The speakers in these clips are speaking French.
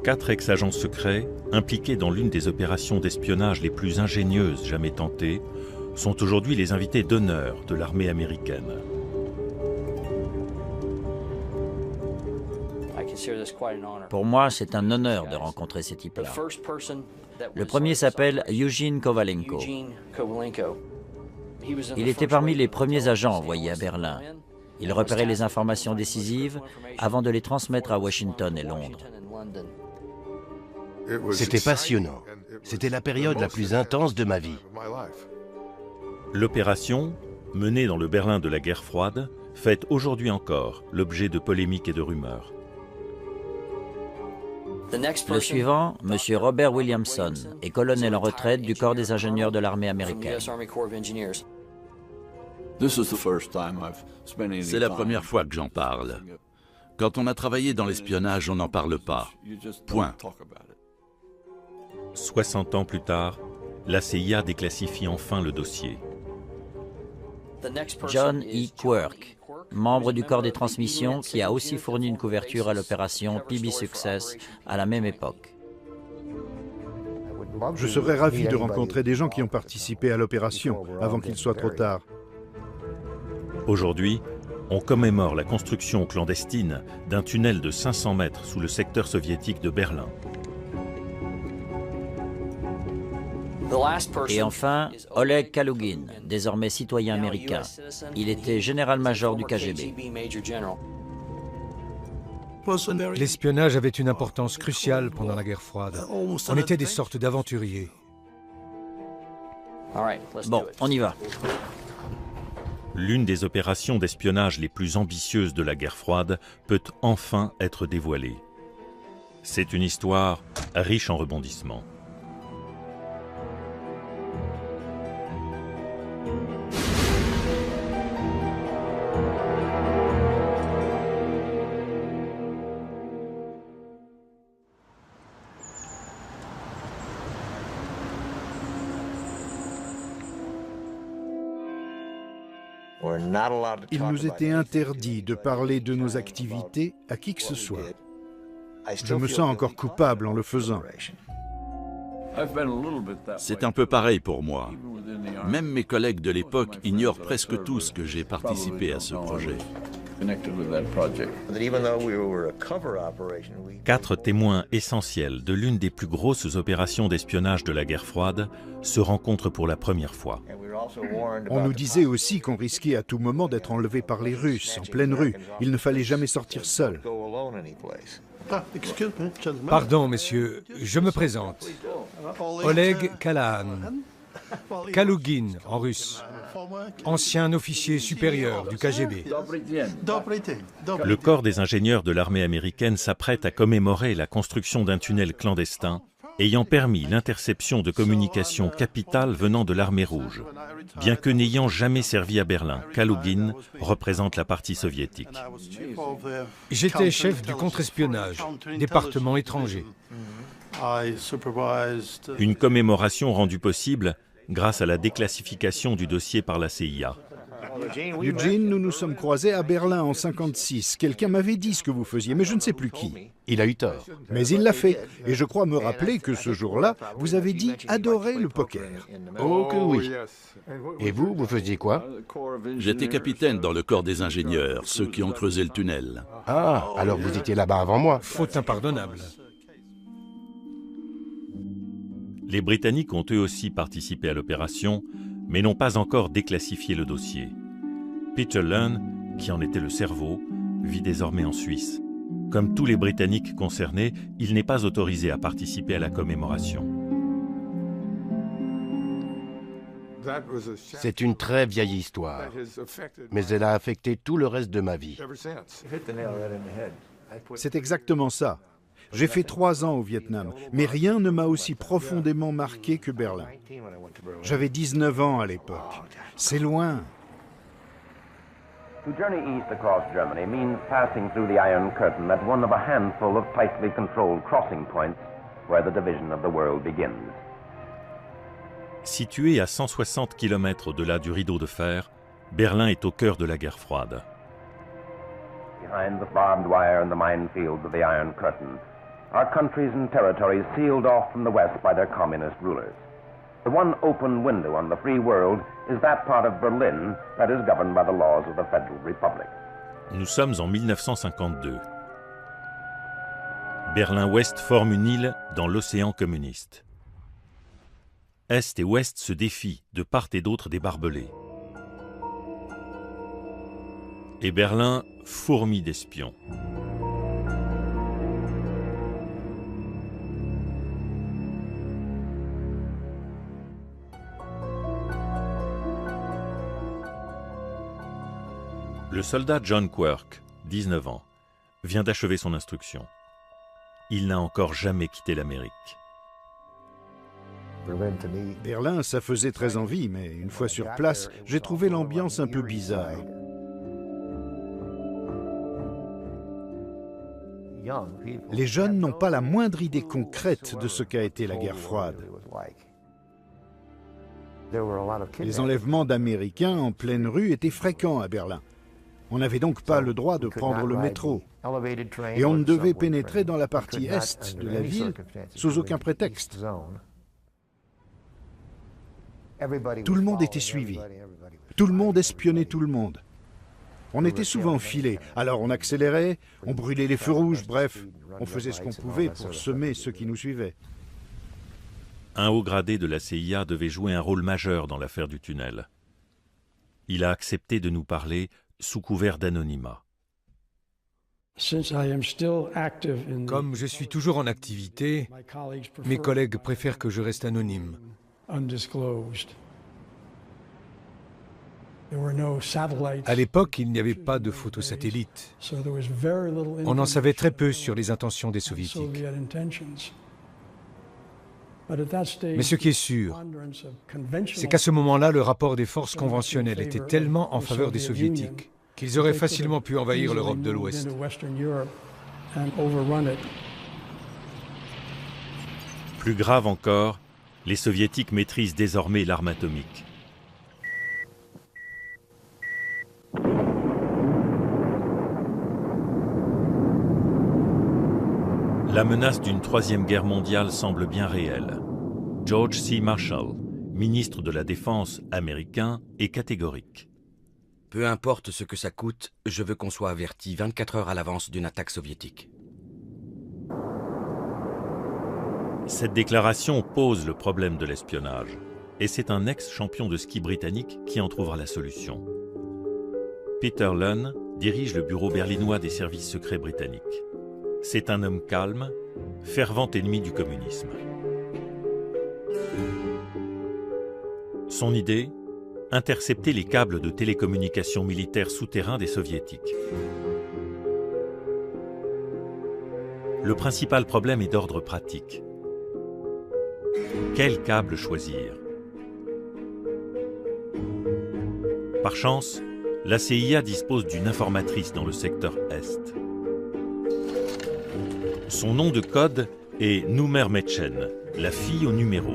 4 ex-agents secrets, impliqués dans l'une des opérations d'espionnage les plus ingénieuses jamais tentées, sont aujourd'hui les invités d'honneur de l'armée américaine. Pour moi, c'est un honneur de rencontrer ces types-là. Le premier s'appelle Eugene Kovalenko. Il était parmi les premiers agents envoyés à Berlin. Il repérait les informations décisives avant de les transmettre à Washington et Londres. C'était passionnant. C'était la période la plus intense de ma vie. L'opération, menée dans le Berlin de la guerre froide, fait aujourd'hui encore l'objet de polémiques et de rumeurs. Le suivant, M. Robert Williamson, est colonel en retraite du corps des ingénieurs de l'armée américaine. C'est la première fois que j'en parle. Quand on a travaillé dans l'espionnage, on n'en parle pas. Point. 60 ans plus tard, la CIA déclassifie enfin le dossier. John E. Quirk, membre du corps des transmissions qui a aussi fourni une couverture à l'opération PB Success à la même époque. Je serais ravi de rencontrer des gens qui ont participé à l'opération avant qu'il soit trop tard. Aujourd'hui, on commémore la construction clandestine d'un tunnel de 500 mètres sous le secteur soviétique de Berlin. Et enfin, Oleg Kalugin, désormais citoyen américain. Il était général-major du KGB. L'espionnage avait une importance cruciale pendant la guerre froide. On était des sortes d'aventuriers. Bon, on y va. L'une des opérations d'espionnage les plus ambitieuses de la guerre froide peut enfin être dévoilée. C'est une histoire riche en rebondissements. Il nous était interdit de parler de nos activités à qui que ce soit. Je me sens encore coupable en le faisant. C'est un peu pareil pour moi. Même mes collègues de l'époque ignorent presque tous que j'ai participé à ce projet. 4 témoins essentiels de l'une des plus grosses opérations d'espionnage de la guerre froide se rencontrent pour la première fois. On nous disait aussi qu'on risquait à tout moment d'être enlevé par les Russes, en pleine rue. Il ne fallait jamais sortir seul. Pardon, messieurs, je me présente. Oleg Kalahan. Kalugin, en russe. Ancien officier supérieur du KGB. Le corps des ingénieurs de l'armée américaine s'apprête à commémorer la construction d'un tunnel clandestin ayant permis l'interception de communications capitales venant de l'armée rouge. Bien que n'ayant jamais servi à Berlin, Kalugin représente la partie soviétique. J'étais chef du contre-espionnage, département étranger. Une commémoration rendue possible grâce à la déclassification du dossier par la CIA. Eugene, nous nous sommes croisés à Berlin en 1956. Quelqu'un m'avait dit ce que vous faisiez, mais je ne sais plus qui. Il a eu tort. Mais il l'a fait. Et je crois me rappeler que ce jour-là, vous avez dit adorer le poker. Oh que oui. Et vous, vous faisiez quoi? J'étais capitaine dans le corps des ingénieurs, ceux qui ont creusé le tunnel. Ah, alors vous étiez là-bas avant moi. Faute impardonnable. Les Britanniques ont eux aussi participé à l'opération, mais n'ont pas encore déclassifié le dossier. Peter Lunn, qui en était le cerveau, vit désormais en Suisse. Comme tous les Britanniques concernés, il n'est pas autorisé à participer à la commémoration. C'est une très vieille histoire, mais elle a affecté tout le reste de ma vie. C'est exactement ça. J'ai fait 3 ans au Vietnam, mais rien ne m'a aussi profondément marqué que Berlin. J'avais 19 ans à l'époque. C'est loin. To journey east across Germany means passing through the Iron Curtain at one of a handful of tightly controlled crossing points where the division of the world begins. Situé à 160 km au-delà du rideau de fer, Berlin est au cœur de la guerre froide. Behind the barbed wire and the minefields of the Iron Curtain, are countries and territories sealed off from the West by their communist rulers. The one open window on the free world is that part of Berlin that is governed by the laws of the Federal Republic. Nous sommes en 1952. Berlin-Ouest forme une île dans l'océan communiste. Est et Ouest se défient de part et d'autre des barbelés. Et Berlin fourmille d'espions. Le soldat John Quirk, 19 ans, vient d'achever son instruction. Il n'a encore jamais quitté l'Amérique. Berlin, ça faisait très envie, mais une fois sur place, j'ai trouvé l'ambiance un peu bizarre. Les jeunes n'ont pas la moindre idée concrète de ce qu'a été la guerre froide. Les enlèvements d'Américains en pleine rue étaient fréquents à Berlin. On n'avait donc pas le droit de prendre le métro. Et on ne devait pénétrer dans la partie est de la ville sous aucun prétexte. Tout le monde était suivi. Tout le monde espionnait tout le monde. On était souvent filés, alors on accélérait, on brûlait les feux rouges, bref, on faisait ce qu'on pouvait pour semer ceux qui nous suivaient. Un haut gradé de la CIA devait jouer un rôle majeur dans l'affaire du tunnel. Il a accepté de nous parler sous couvert d'anonymat. Comme je suis toujours en activité, mes collègues préfèrent que je reste anonyme. À l'époque, il n'y avait pas de photosatellites. On en savait très peu sur les intentions des Soviétiques. Mais ce qui est sûr, c'est qu'à ce moment-là, le rapport des forces conventionnelles était tellement en faveur des Soviétiques qu'ils auraient facilement pu envahir l'Europe de l'Ouest. Plus grave encore, les Soviétiques maîtrisent désormais l'arme atomique. La menace d'une troisième guerre mondiale semble bien réelle. George C. Marshall, ministre de la Défense américain, est catégorique. Peu importe ce que ça coûte, je veux qu'on soit averti 24 heures à l'avance d'une attaque soviétique. Cette déclaration pose le problème de l'espionnage, et c'est un ex-champion de ski britannique qui en trouvera la solution. Peter Lunn dirige le bureau berlinois des services secrets britanniques. C'est un homme calme, fervent ennemi du communisme. Son idée ? Intercepter les câbles de télécommunications militaires souterrains des Soviétiques. Le principal problème est d'ordre pratique. Quel câble choisir ? Par chance, la CIA dispose d'une informatrice dans le secteur Est. Son nom de code est Nummer Mädchen, la fille au numéro.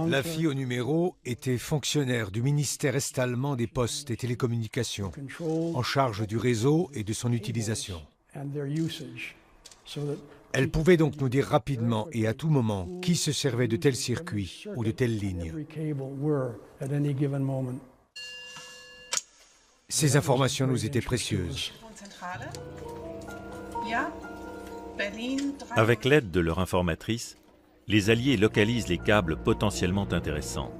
La fille au numéro était fonctionnaire du ministère est-allemand des Postes et Télécommunications, en charge du réseau et de son utilisation. Elle pouvait donc nous dire rapidement et à tout moment qui se servait de tel circuit ou de telle ligne. Ces informations nous étaient précieuses. Avec l'aide de leur informatrice, les Alliés localisent les câbles potentiellement intéressants.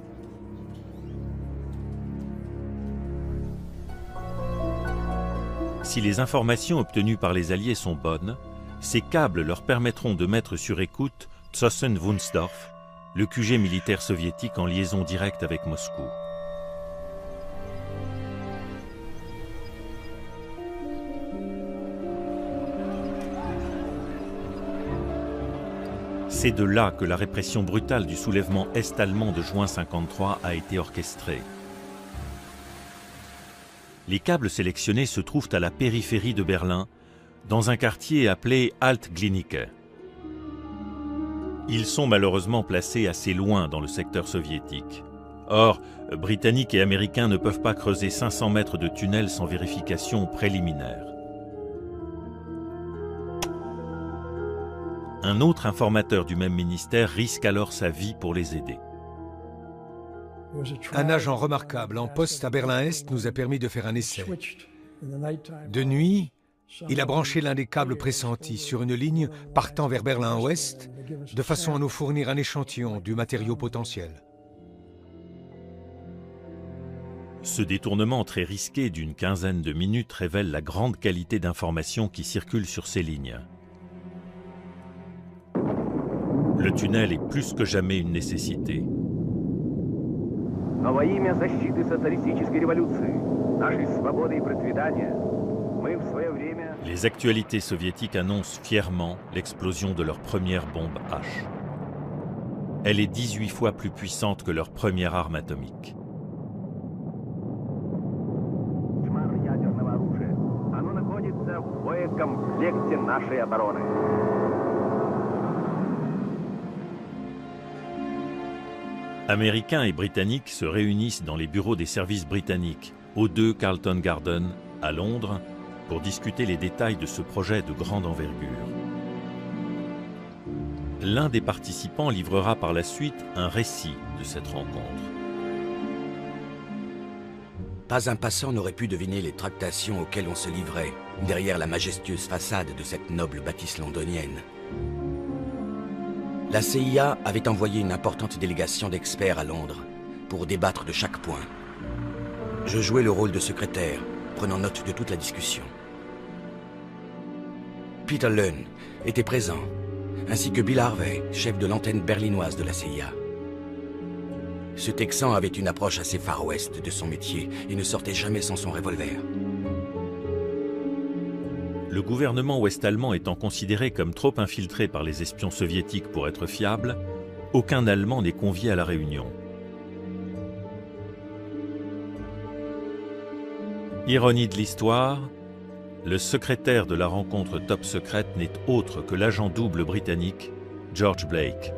Si les informations obtenues par les Alliés sont bonnes, ces câbles leur permettront de mettre sur écoute Zossen-Wunsdorf, le QG militaire soviétique en liaison directe avec Moscou. C'est de là que la répression brutale du soulèvement est-allemand de juin 1953 a été orchestrée. Les câbles sélectionnés se trouvent à la périphérie de Berlin, dans un quartier appelé Alt-Glienicke. Ils sont malheureusement placés assez loin dans le secteur soviétique, Or, Britanniques et Américains ne peuvent pas creuser 500 mètres de tunnel sans vérification préliminaire. Un autre informateur du même ministère risque alors sa vie pour les aider. Un agent remarquable en poste à Berlin-Est nous a permis de faire un essai. De nuit, il a branché l'un des câbles pressentis sur une ligne partant vers Berlin-Ouest, de façon à nous fournir un échantillon du matériau potentiel. Ce détournement très risqué d'une quinzaine de minutes révèle la grande qualité d'informations qui circulent sur ces lignes. Le tunnel est plus que jamais une nécessité. Les actualités soviétiques annoncent fièrement l'explosion de leur première bombe H. Elle est 18 fois plus puissante que leur première arme atomique. Américains et Britanniques se réunissent dans les bureaux des services britanniques, au 2 Carlton Garden, à Londres, pour discuter les détails de ce projet de grande envergure. L'un des participants livrera par la suite un récit de cette rencontre. Pas un passant n'aurait pu deviner les tractations auxquelles on se livrait derrière la majestueuse façade de cette noble bâtisse londonienne. La CIA avait envoyé une importante délégation d'experts à Londres pour débattre de chaque point. Je jouais le rôle de secrétaire, prenant note de toute la discussion. Peter Lunn était présent, ainsi que Bill Harvey, chef de l'antenne berlinoise de la CIA. Ce Texan avait une approche assez Far West de son métier et ne sortait jamais sans son revolver. Le gouvernement ouest-allemand étant considéré comme trop infiltré par les espions soviétiques pour être fiable, aucun Allemand n'est convié à la réunion. Ironie de l'histoire, le secrétaire de la rencontre top secrète n'est autre que l'agent double britannique George Blake.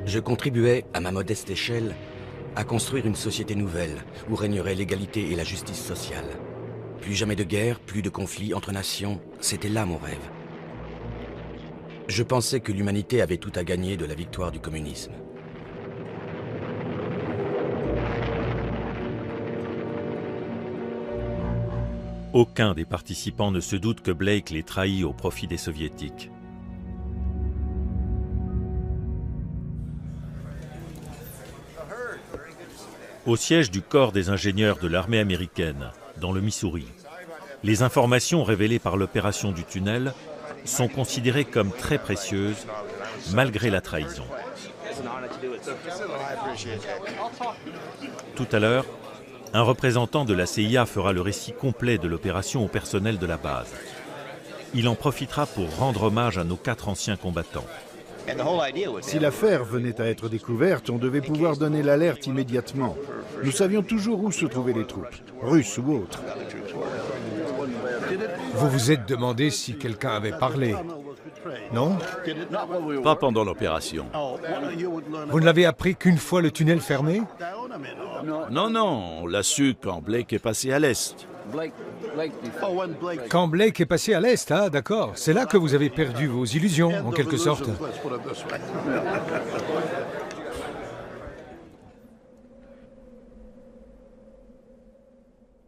Je contribuais, à ma modeste échelle, à construire une société nouvelle où régnerait l'égalité et la justice sociale. Plus jamais de guerre, plus de conflits entre nations, c'était là mon rêve. Je pensais que l'humanité avait tout à gagner de la victoire du communisme. Aucun des participants ne se doute que Blake les trahit au profit des soviétiques. Au siège du corps des ingénieurs de l'armée américaine, dans le Missouri, les informations révélées par l'opération du tunnel sont considérées comme très précieuses, malgré la trahison. Tout à l'heure, un représentant de la CIA fera le récit complet de l'opération au personnel de la base. Il en profitera pour rendre hommage à nos 4 anciens combattants. Si l'affaire venait à être découverte, on devait pouvoir donner l'alerte immédiatement. Nous savions toujours où se trouvaient les troupes, russes ou autres. Vous vous êtes demandé si quelqu'un avait parlé, non? Pas pendant l'opération. Vous ne l'avez appris qu'une fois le tunnel fermé? Non, non, on l'a su quand Blake est passé à l'Est. Quand Blake est passé à l'Est, ah d'accord. C'est là que vous avez perdu vos illusions, en quelque sorte.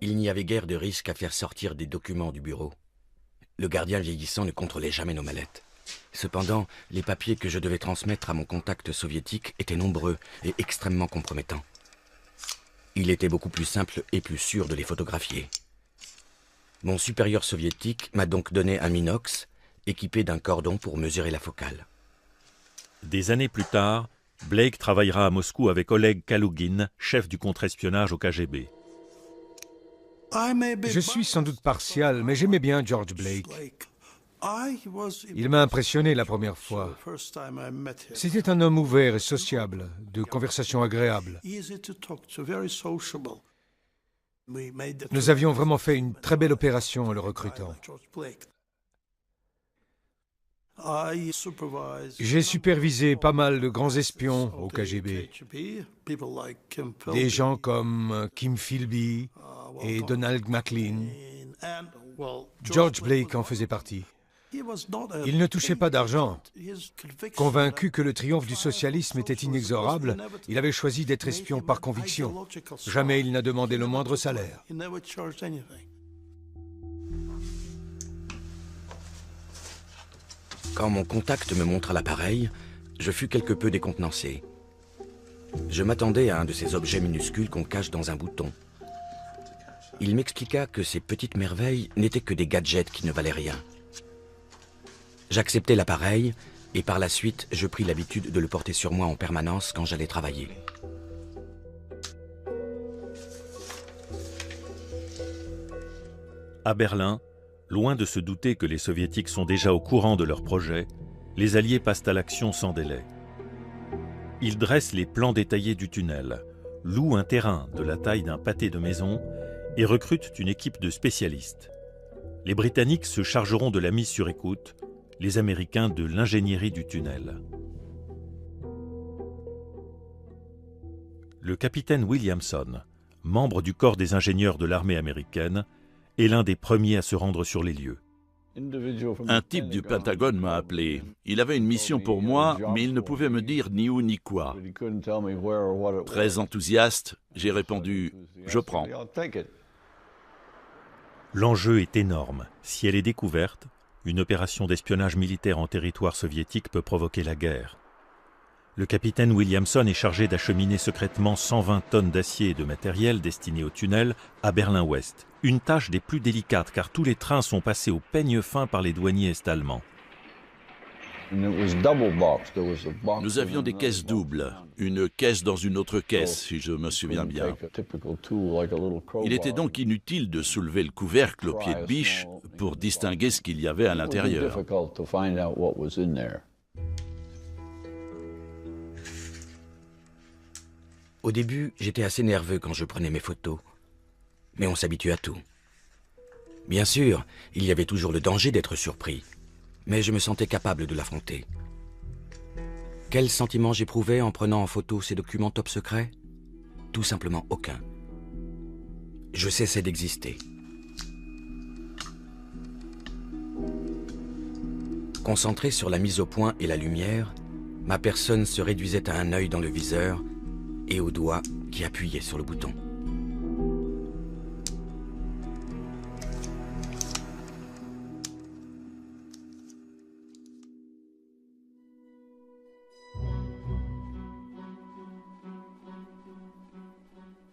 Il n'y avait guère de risque à faire sortir des documents du bureau. Le gardien vieillissant ne contrôlait jamais nos mallettes. Cependant, les papiers que je devais transmettre à mon contact soviétique étaient nombreux et extrêmement compromettants. Il était beaucoup plus simple et plus sûr de les photographier. Mon supérieur soviétique m'a donc donné un minox équipé d'un cordon pour mesurer la focale. Des années plus tard, Blake travaillera à Moscou avec Oleg Kalugin, chef du contre-espionnage au KGB. Je suis sans doute partial, mais j'aimais bien George Blake. Il m'a impressionné la première fois. C'était un homme ouvert et sociable, de conversation agréable. Nous avions vraiment fait une très belle opération en le recrutant. J'ai supervisé pas mal de grands espions au KGB. Des gens comme Kim Philby et Donald McLean. George Blake en faisait partie. Il ne touchait pas d'argent. Convaincu que le triomphe du socialisme était inexorable, il avait choisi d'être espion par conviction. Jamais il n'a demandé le moindre salaire. Quand mon contact me montra l'appareil, je fus quelque peu décontenancé. Je m'attendais à un de ces objets minuscules qu'on cache dans un bouton. Il m'expliqua que ces petites merveilles n'étaient que des gadgets qui ne valaient rien. J'acceptai l'appareil et par la suite, je pris l'habitude de le porter sur moi en permanence quand j'allais travailler. À Berlin, loin de se douter que les Soviétiques sont déjà au courant de leur projet, les Alliés passent à l'action sans délai. Ils dressent les plans détaillés du tunnel, louent un terrain de la taille d'un pâté de maison et recrutent une équipe de spécialistes. Les Britanniques se chargeront de la mise sur écoute, les Américains de l'ingénierie du tunnel. Le capitaine Williamson, membre du corps des ingénieurs de l'armée américaine, est l'un des premiers à se rendre sur les lieux. Un type du Pentagone m'a appelé. Il avait une mission pour moi, mais il ne pouvait me dire ni où ni quoi. Très enthousiaste, j'ai répondu « Je prends ». L'enjeu est énorme. Si elle est découverte, une opération d'espionnage militaire en territoire soviétique peut provoquer la guerre. Le capitaine Williamson est chargé d'acheminer secrètement 120 tonnes d'acier et de matériel destiné au tunnel à Berlin-Ouest. Une tâche des plus délicates car tous les trains sont passés au peigne fin par les douaniers est-allemands. Nous avions des caisses doubles, une caisse dans une autre caisse, si je me souviens bien. Il était donc inutile de soulever le couvercle au pied de biche pour distinguer ce qu'il y avait à l'intérieur. Au début, j'étais assez nerveux quand je prenais mes photos. Mais on s'habitue à tout. Bien sûr, il y avait toujours le danger d'être surpris, mais je me sentais capable de l'affronter. Quel sentiment j'éprouvais en prenant en photo ces documents top secrets? Tout simplement aucun. Je cessais d'exister. Concentré sur la mise au point et la lumière, ma personne se réduisait à un œil dans le viseur et aux doigts qui appuyaient sur le bouton.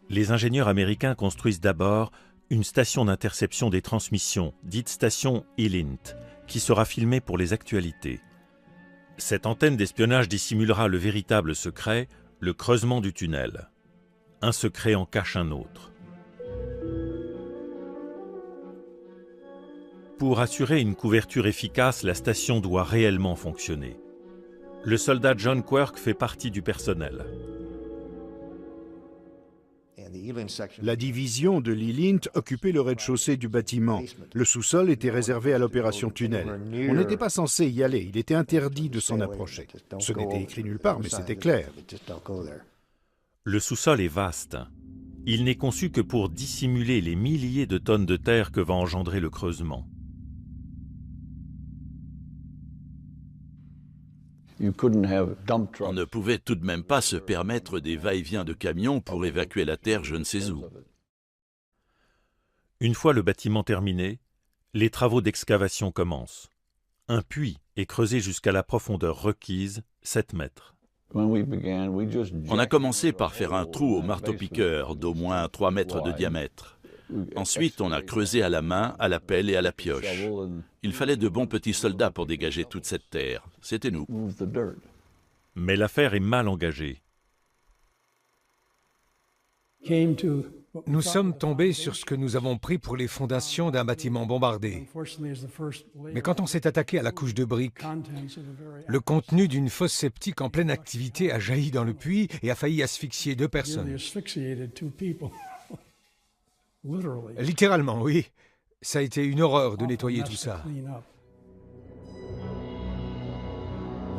Les ingénieurs américains construisent d'abord une station d'interception des transmissions, dite station E-Lint, qui sera filmée pour les actualités. Cette antenne d'espionnage dissimulera le véritable secret, le creusement du tunnel. Un secret en cache un autre. Pour assurer une couverture efficace, la station doit réellement fonctionner. Le soldat John Quirk fait partie du personnel. La division de l'E-Lint occupait le rez-de-chaussée du bâtiment. Le sous-sol était réservé à l'opération tunnel. On n'était pas censé y aller, il était interdit de s'en approcher. Ce n'était écrit nulle part, mais c'était clair. Le sous-sol est vaste. Il n'est conçu que pour dissimuler les milliers de tonnes de terre que va engendrer le creusement. On ne pouvait tout de même pas se permettre des va-et-vient de camions pour évacuer la terre je ne sais où. Une fois le bâtiment terminé, les travaux d'excavation commencent. Un puits est creusé jusqu'à la profondeur requise, 7 mètres. On a commencé par faire un trou au marteau-piqueur d'au moins 3 mètres de diamètre. Ensuite, on a creusé à la main, à la pelle et à la pioche. Il fallait de bons petits soldats pour dégager toute cette terre. C'était nous. Mais l'affaire est mal engagée. Nous sommes tombés sur ce que nous avons pris pour les fondations d'un bâtiment bombardé. Mais quand on s'est attaqué à la couche de briques, le contenu d'une fosse septique en pleine activité a jailli dans le puits et a failli asphyxier 2 personnes. Littéralement, oui. Ça a été une horreur de nettoyer tout ça.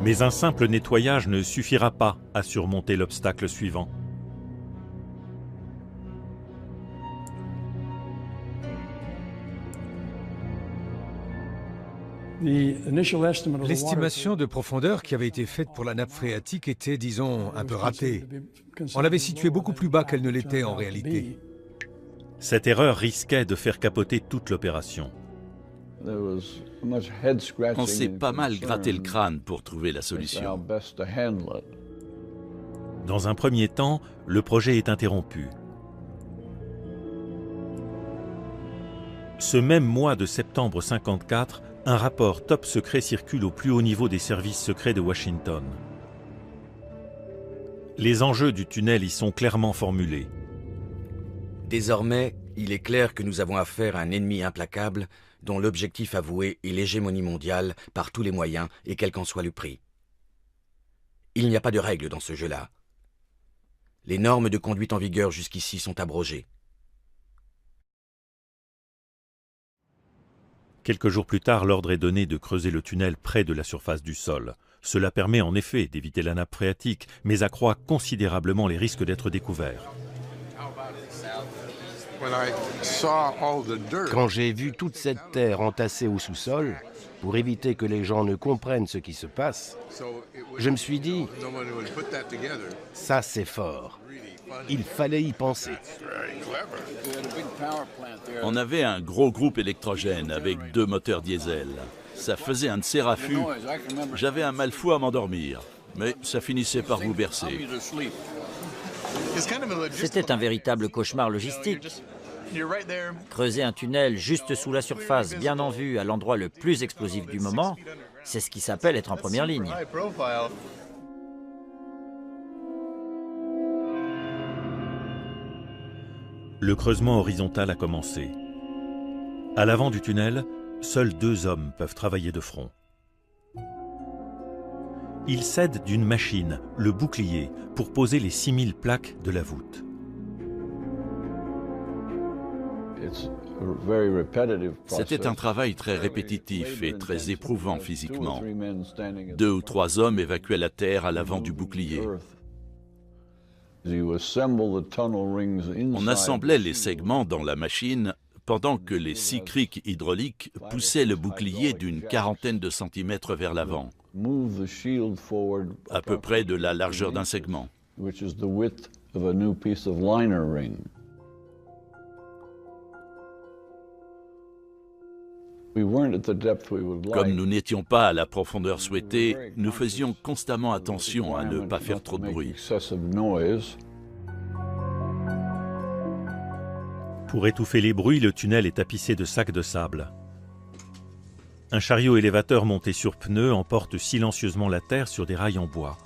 Mais un simple nettoyage ne suffira pas à surmonter l'obstacle suivant. L'estimation de profondeur qui avait été faite pour la nappe phréatique était, disons, un peu ratée. On l'avait située beaucoup plus bas qu'elle ne l'était en réalité. Cette erreur risquait de faire capoter toute l'opération. On s'est pas mal gratté le crâne pour trouver la solution. Dans un premier temps, le projet est interrompu. Ce même mois de septembre 1954, un rapport top secret circule au plus haut niveau des services secrets de Washington. Les enjeux du tunnel y sont clairement formulés. Désormais, il est clair que nous avons affaire à un ennemi implacable dont l'objectif avoué est l'hégémonie mondiale par tous les moyens et quel qu'en soit le prix. Il n'y a pas de règles dans ce jeu-là. Les normes de conduite en vigueur jusqu'ici sont abrogées. Quelques jours plus tard, l'ordre est donné de creuser le tunnel près de la surface du sol. Cela permet en effet d'éviter la nappe phréatique, mais accroît considérablement les risques d'être découverts. Quand j'ai vu toute cette terre entassée au sous-sol, pour éviter que les gens ne comprennent ce qui se passe, je me suis dit, ça c'est fort. Il fallait y penser. On avait un gros groupe électrogène avec 2 moteurs diesel. Ça faisait un de ces raffus. J'avais un mal fou à m'endormir, mais ça finissait par vous bercer. C'était un véritable cauchemar logistique. Creuser un tunnel juste sous la surface, bien en vue, à l'endroit le plus explosif du moment, c'est ce qui s'appelle être en première ligne. Le creusement horizontal a commencé. À l'avant du tunnel, seuls 2 hommes peuvent travailler de front. Ils s'aident d'une machine, le bouclier, pour poser les 6000 plaques de la voûte. C'était un travail très répétitif et très éprouvant physiquement. 2 ou 3 hommes évacuaient la terre à l'avant du bouclier. On assemblait les segments dans la machine pendant que les 6 crics hydrauliques poussaient le bouclier d'une 40aine de centimètres vers l'avant, à peu près de la largeur d'un segment. Comme nous n'étions pas à la profondeur souhaitée, nous faisions constamment attention à ne pas faire trop de bruit. Pour étouffer les bruits, le tunnel est tapissé de sacs de sable. Un chariot élévateur monté sur pneus emporte silencieusement la terre sur des rails en bois.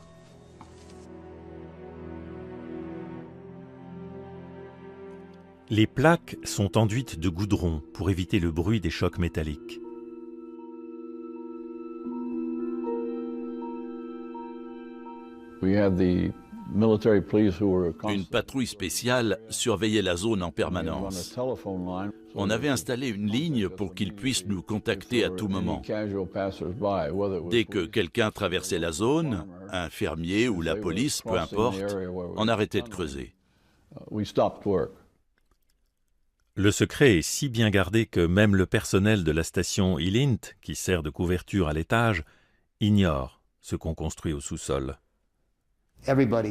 Les plaques sont enduites de goudron pour éviter le bruit des chocs métalliques. Une patrouille spéciale surveillait la zone en permanence. On avait installé une ligne pour qu'ils puissent nous contacter à tout moment. Dès que quelqu'un traversait la zone, un fermier ou la police, peu importe, on arrêtait de creuser. Le secret est si bien gardé que même le personnel de la station Elint, qui sert de couverture à l'étage, ignore ce qu'on construit au sous-sol.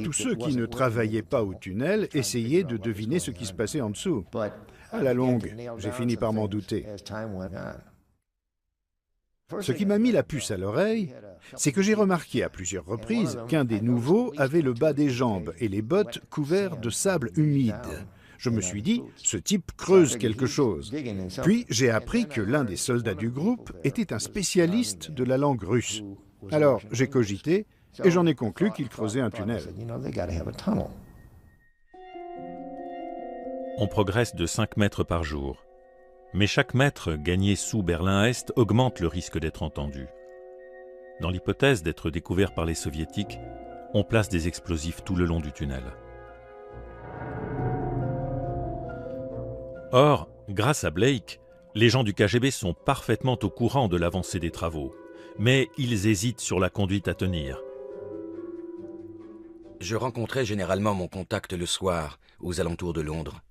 Tous ceux qui ne travaillaient pas au tunnel essayaient de deviner ce qui se passait en dessous. À la longue, j'ai fini par m'en douter. Ce qui m'a mis la puce à l'oreille, c'est que j'ai remarqué à plusieurs reprises qu'un des nouveaux avait le bas des jambes et les bottes couverts de sable humide. Je me suis dit, ce type creuse quelque chose. Puis j'ai appris que l'un des soldats du groupe était un spécialiste de la langue russe. Alors j'ai cogité et j'en ai conclu qu'il creusait un tunnel. On progresse de 5 mètres par jour. Mais chaque mètre gagné sous Berlin-Est augmente le risque d'être entendu. Dans l'hypothèse d'être découvert par les Soviétiques, on place des explosifs tout le long du tunnel. Or, grâce à Blake, les gens du KGB sont parfaitement au courant de l'avancée des travaux. mais ils hésitent sur la conduite à tenir. Je rencontrais généralement mon contact le soir, aux alentours de Londres.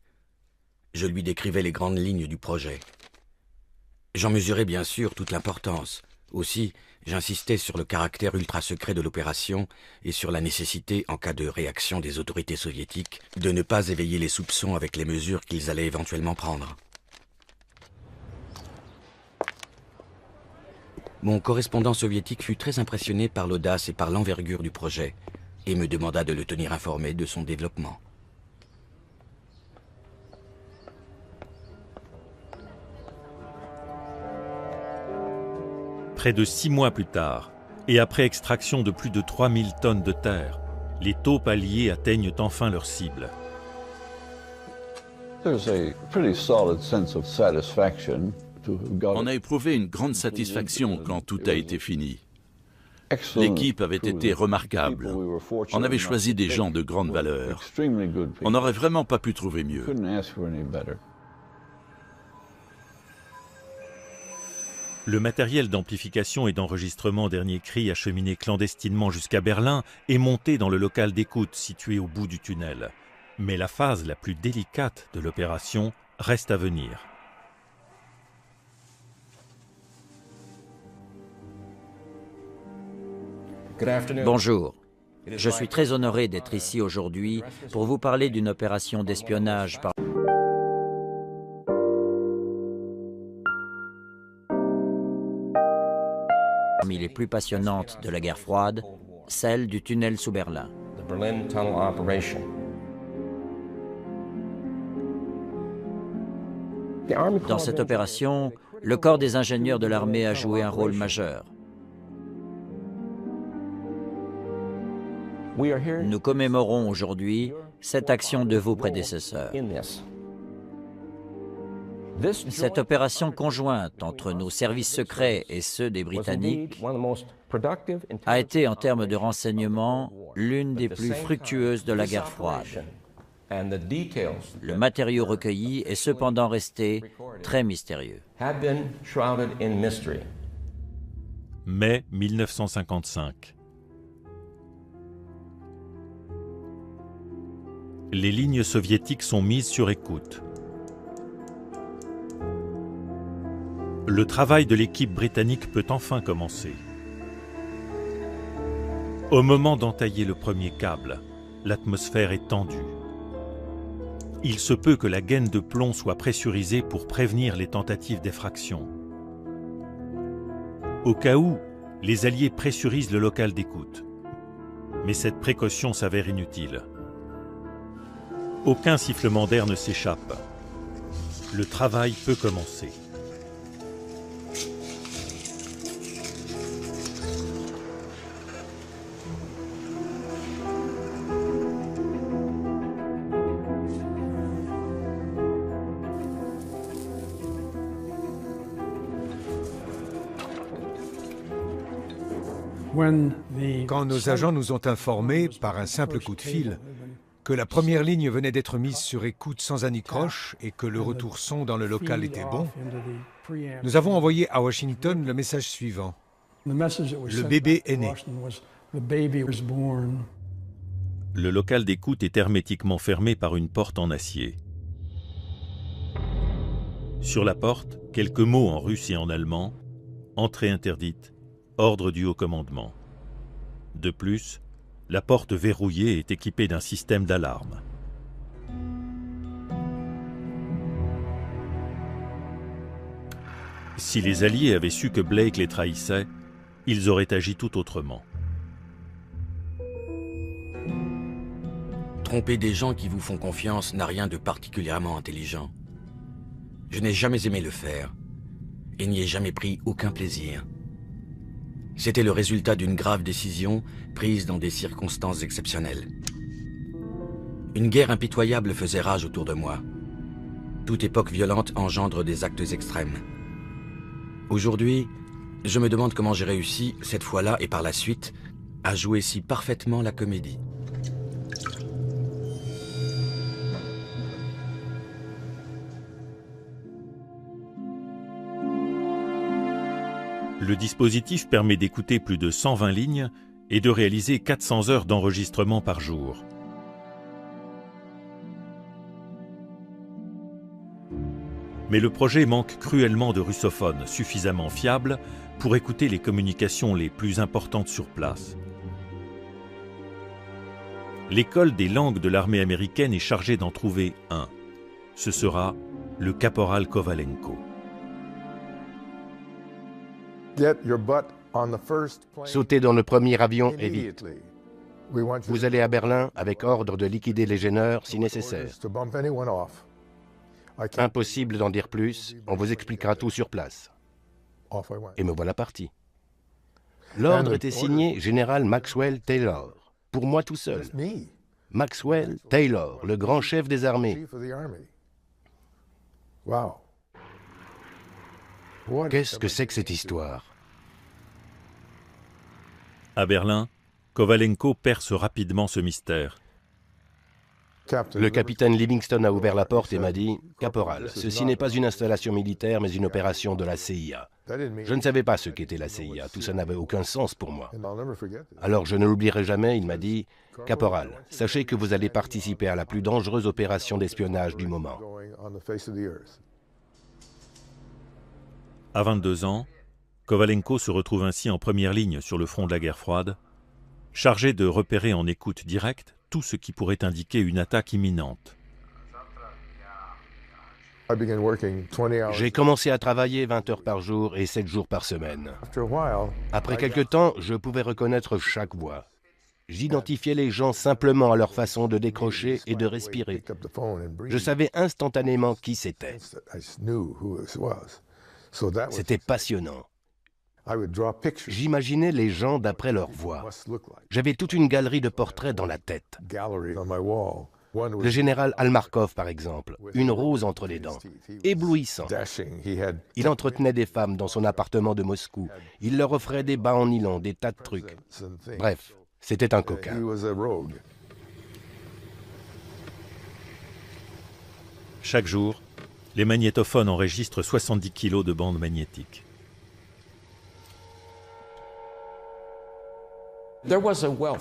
Je lui décrivais les grandes lignes du projet. J'en mesurais bien sûr toute l'importance. Aussi, j'insistais sur le caractère ultra-secret de l'opération et sur la nécessité, en cas de réaction des autorités soviétiques, de ne pas éveiller les soupçons avec les mesures qu'ils allaient éventuellement prendre. Mon correspondant soviétique fut très impressionné par l'audace et par l'envergure du projet et me demanda de le tenir informé de son développement. Près de 6 mois plus tard, et après extraction de plus de 3000 tonnes de terre, les taupes alliées atteignent enfin leur cible. On a éprouvé une grande satisfaction quand tout a été fini. L'équipe avait été remarquable. On avait choisi des gens de grande valeur. On n'aurait vraiment pas pu trouver mieux. Le matériel d'amplification et d'enregistrement dernier cri acheminé clandestinement jusqu'à Berlin est monté dans le local d'écoute situé au bout du tunnel. Mais la phase la plus délicate de l'opération reste à venir. Bonjour. Je suis très honoré d'être ici aujourd'hui pour vous parler d'une opération d'espionnage parmi les plus passionnantes de la guerre froide, celle du tunnel sous Berlin. Dans cette opération, le corps des ingénieurs de l'armée a joué un rôle majeur. Nous commémorons aujourd'hui cette action de vos prédécesseurs. Cette opération conjointe entre nos services secrets et ceux des Britanniques a été, en termes de renseignement, l'une des plus fructueuses de la guerre froide. Le matériau recueilli est cependant resté très mystérieux. Mai 1955. Les lignes soviétiques sont mises sur écoute. Le travail de l'équipe britannique peut enfin commencer. Au moment d'entailler le premier câble, l'atmosphère est tendue. Il se peut que la gaine de plomb soit pressurisée pour prévenir les tentatives d'effraction. Au cas où, les Alliés pressurisent le local d'écoute. Mais cette précaution s'avère inutile. Aucun sifflement d'air ne s'échappe. Le travail peut commencer. Quand nos agents nous ont informés, par un simple coup de fil, que la première ligne venait d'être mise sur écoute sans anicroche et que le retour son dans le local était bon, nous avons envoyé à Washington le message suivant. Le bébé est né. Le local d'écoute est hermétiquement fermé par une porte en acier. Sur la porte, quelques mots en russe et en allemand, entrée interdite, ordre du haut commandement. De plus, la porte verrouillée est équipée d'un système d'alarme. Si les Alliés avaient su que Blake les trahissait, ils auraient agi tout autrement. Tromper des gens qui vous font confiance n'a rien de particulièrement intelligent. Je n'ai jamais aimé le faire et n'y ai jamais pris aucun plaisir. C'était le résultat d'une grave décision prise dans des circonstances exceptionnelles. Une guerre impitoyable faisait rage autour de moi. Toute époque violente engendre des actes extrêmes. Aujourd'hui, je me demande comment j'ai réussi, cette fois-là et par la suite, à jouer si parfaitement la comédie. Le dispositif permet d'écouter plus de 120 lignes et de réaliser 400 heures d'enregistrement par jour. Mais le projet manque cruellement de russophones suffisamment fiables pour écouter les communications les plus importantes sur place. L'école des langues de l'armée américaine est chargée d'en trouver un. Ce sera le caporal Kovalenko. Sautez dans le premier avion et vite. Vous allez à Berlin avec ordre de liquider les gêneurs si nécessaire. Impossible d'en dire plus, on vous expliquera tout sur place. Et me voilà parti. L'ordre était signé Général Maxwell Taylor, pour moi tout seul. Maxwell Taylor, le grand chef des armées. Qu'est-ce que c'est que cette histoire? À Berlin, Kovalenko perce rapidement ce mystère. Le capitaine Livingston a ouvert la porte et m'a dit « Caporal, ceci n'est pas une installation militaire, mais une opération de la CIA. » Je ne savais pas ce qu'était la CIA, tout ça n'avait aucun sens pour moi. Alors je ne l'oublierai jamais, il m'a dit « Caporal, sachez que vous allez participer à la plus dangereuse opération d'espionnage du moment. » À 22 ans, Kovalenko se retrouve ainsi en première ligne sur le front de la guerre froide, chargé de repérer en écoute directe tout ce qui pourrait indiquer une attaque imminente. J'ai commencé à travailler 20 heures par jour et 7 jours par semaine. Après quelque temps, je pouvais reconnaître chaque voix. J'identifiais les gens simplement à leur façon de décrocher et de respirer. Je savais instantanément qui c'était. C'était passionnant. J'imaginais les gens d'après leur voix. J'avais toute une galerie de portraits dans la tête. Le général Almarkov, par exemple, une rose entre les dents, éblouissant. Il entretenait des femmes dans son appartement de Moscou. Il leur offrait des bas en nylon, des tas de trucs. Bref, c'était un coquin. Chaque jour, les magnétophones enregistrent 70 kg de bandes magnétiques.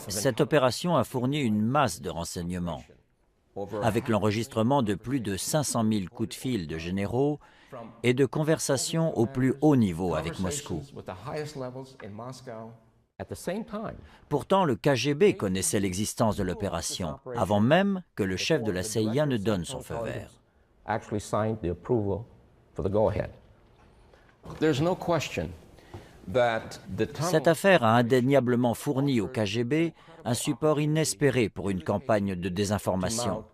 Cette opération a fourni une masse de renseignements, avec l'enregistrement de plus de 500 000 coups de fil de généraux et de conversations au plus haut niveau avec Moscou. Pourtant, le KGB connaissait l'existence de l'opération, avant même que le chef de la CIA ne donne son feu vert. Cette affaire a indéniablement fourni au KGB un support inespéré pour une campagne de désinformation.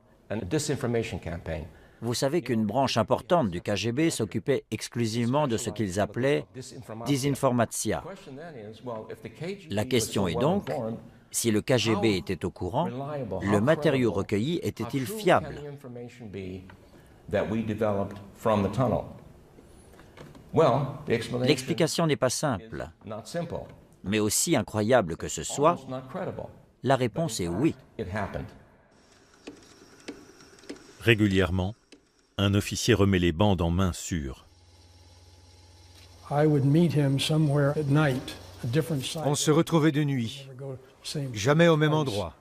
Vous savez qu'une branche importante du KGB s'occupait exclusivement de ce qu'ils appelaient « désinformatia ». La question est donc, si le KGB était au courant, le matériau recueilli était-il fiable? L'explication n'est pas simple, mais aussi incroyable que ce soit, la réponse est oui. Régulièrement, un officier remet les bandes en main sûre. On se retrouvait de nuit, jamais au même endroit.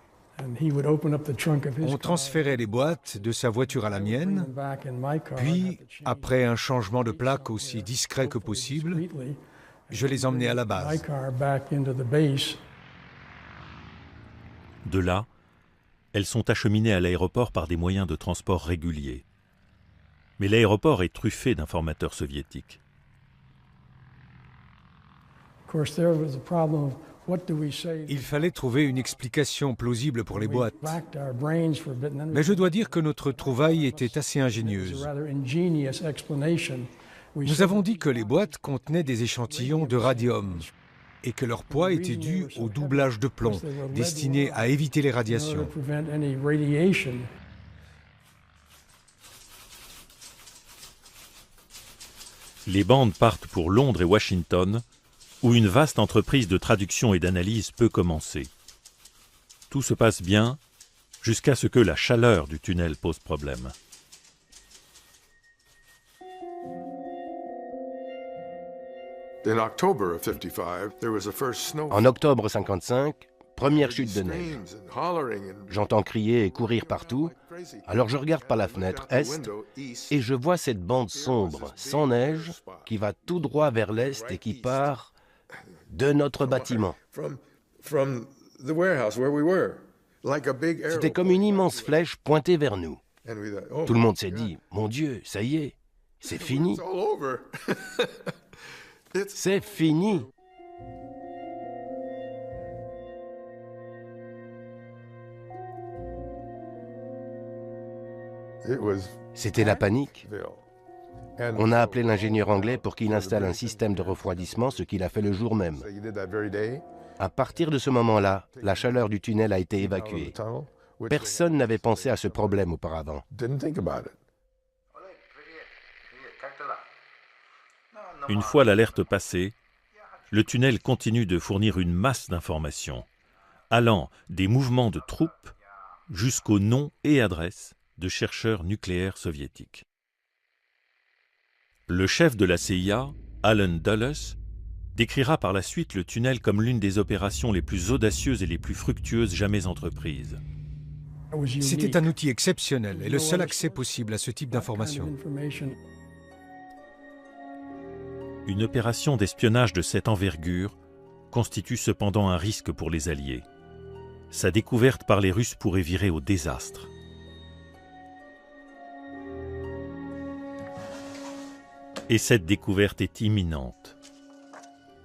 On transférait les boîtes de sa voiture à la mienne, puis, après un changement de plaque aussi discret que possible, je les emmenais à la base. De là, elles sont acheminées à l'aéroport par des moyens de transport réguliers. Mais l'aéroport est truffé d'informateurs soviétiques. Il fallait trouver une explication plausible pour les boîtes. Mais je dois dire que notre trouvaille était assez ingénieuse. Nous avons dit que les boîtes contenaient des échantillons de radium et que leur poids était dû au doublage de plomb, destiné à éviter les radiations. Les bandes partent pour Londres et Washington, où une vaste entreprise de traduction et d'analyse peut commencer. Tout se passe bien, jusqu'à ce que la chaleur du tunnel pose problème. En octobre 1955, première chute de neige. J'entends crier et courir partout, alors je regarde par la fenêtre est et je vois cette bande sombre, sans neige, qui va tout droit vers l'est et qui part de notre bâtiment. C'était comme une immense flèche pointée vers nous. Tout le monde s'est dit, mon Dieu, ça y est, c'est fini. C'est fini. C'était la panique. On a appelé l'ingénieur anglais pour qu'il installe un système de refroidissement, ce qu'il a fait le jour même. À partir de ce moment-là, la chaleur du tunnel a été évacuée. Personne n'avait pensé à ce problème auparavant. Une fois l'alerte passée, le tunnel continue de fournir une masse d'informations, allant des mouvements de troupes jusqu'aux noms et adresses de chercheurs nucléaires soviétiques. Le chef de la CIA, Allen Dulles, décrira par la suite le tunnel comme l'une des opérations les plus audacieuses et les plus fructueuses jamais entreprises. C'était un outil exceptionnel et le seul accès possible à ce type d'informations. Une opération d'espionnage de cette envergure constitue cependant un risque pour les Alliés. Sa découverte par les Russes pourrait virer au désastre. Et cette découverte est imminente.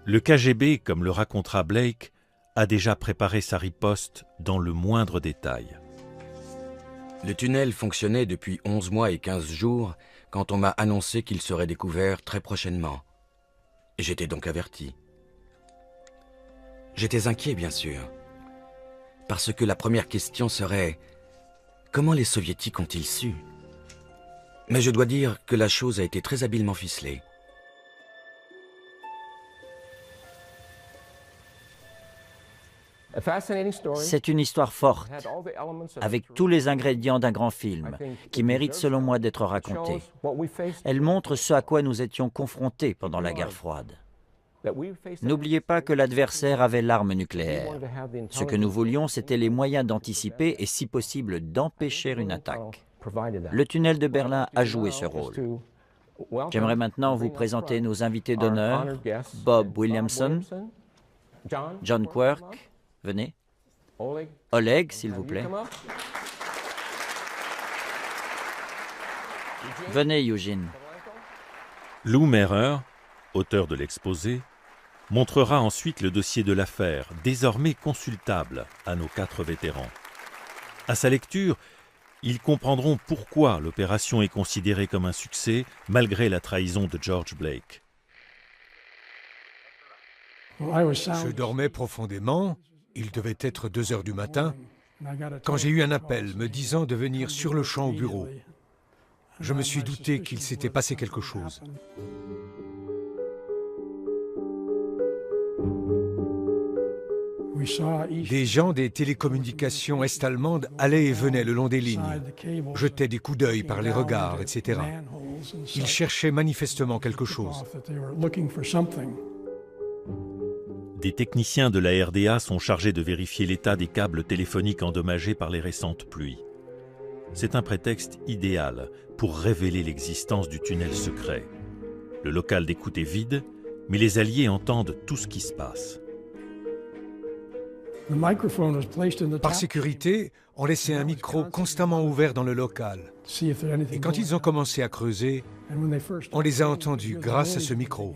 Le KGB, comme le racontera Blake, a déjà préparé sa riposte dans le moindre détail. Le tunnel fonctionnait depuis 11 mois et 15 jours quand on m'a annoncé qu'il serait découvert très prochainement. J'étais donc averti. J'étais inquiet, bien sûr, parce que la première question serait « Comment les Soviétiques ont-ils su ?» Mais je dois dire que la chose a été très habilement ficelée. C'est une histoire forte, avec tous les ingrédients d'un grand film, qui mérite selon moi d'être raconté. Elle montre ce à quoi nous étions confrontés pendant la guerre froide. N'oubliez pas que l'adversaire avait l'arme nucléaire. Ce que nous voulions, c'était les moyens d'anticiper et, si possible, d'empêcher une attaque. Le tunnel de Berlin a joué ce rôle. J'aimerais maintenant vous présenter nos invités d'honneur, Bob Williamson, John Quirk, venez, Oleg, s'il vous plaît. Venez, Eugene. Lou Mehrer, auteur de l'exposé, montrera ensuite le dossier de l'affaire, désormais consultable à nos 4 vétérans. À sa lecture, ils comprendront pourquoi l'opération est considérée comme un succès malgré la trahison de George Blake. Je dormais profondément, il devait être 2 heures du matin, quand j'ai eu un appel me disant de venir sur le champ au bureau. Je me suis douté qu'il s'était passé quelque chose. Des gens des télécommunications est-allemandes allaient et venaient le long des lignes, jetaient des coups d'œil par les regards, etc. Ils cherchaient manifestement quelque chose. Des techniciens de la RDA sont chargés de vérifier l'état des câbles téléphoniques endommagés par les récentes pluies. C'est un prétexte idéal pour révéler l'existence du tunnel secret. Le local d'écoute est vide, mais les Alliés entendent tout ce qui se passe. Par sécurité, on laissait un micro constamment ouvert dans le local. Et quand ils ont commencé à creuser, on les a entendus grâce à ce micro.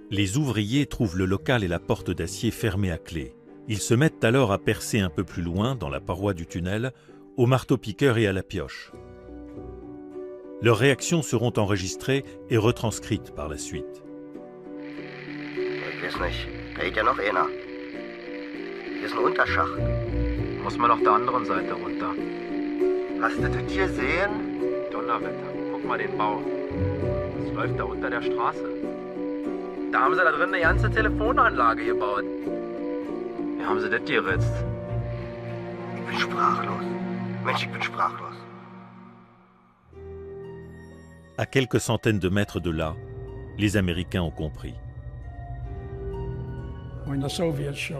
Les ouvriers trouvent le local et la porte d'acier fermés à clé. Ils se mettent alors à percer un peu plus loin, dans la paroi du tunnel, au marteau-piqueur et à la pioche. Leurs réactions seront enregistrées et retranscrites par la suite. Da geht ja noch einer. Hier ist ein Unterschacht. Muss man auf der anderen Seite runter. Hast du das hier gesehen? Donnerwetter. Guck mal den Bau. Das läuft da unter der Straße. Da haben sie da drin eine ganze Telefonanlage gebaut. Wie haben sie das geritzt? Ich bin sprachlos. Mensch, ich bin sprachlos. À quelques centaines de mètres de là, Les Américains ont compris.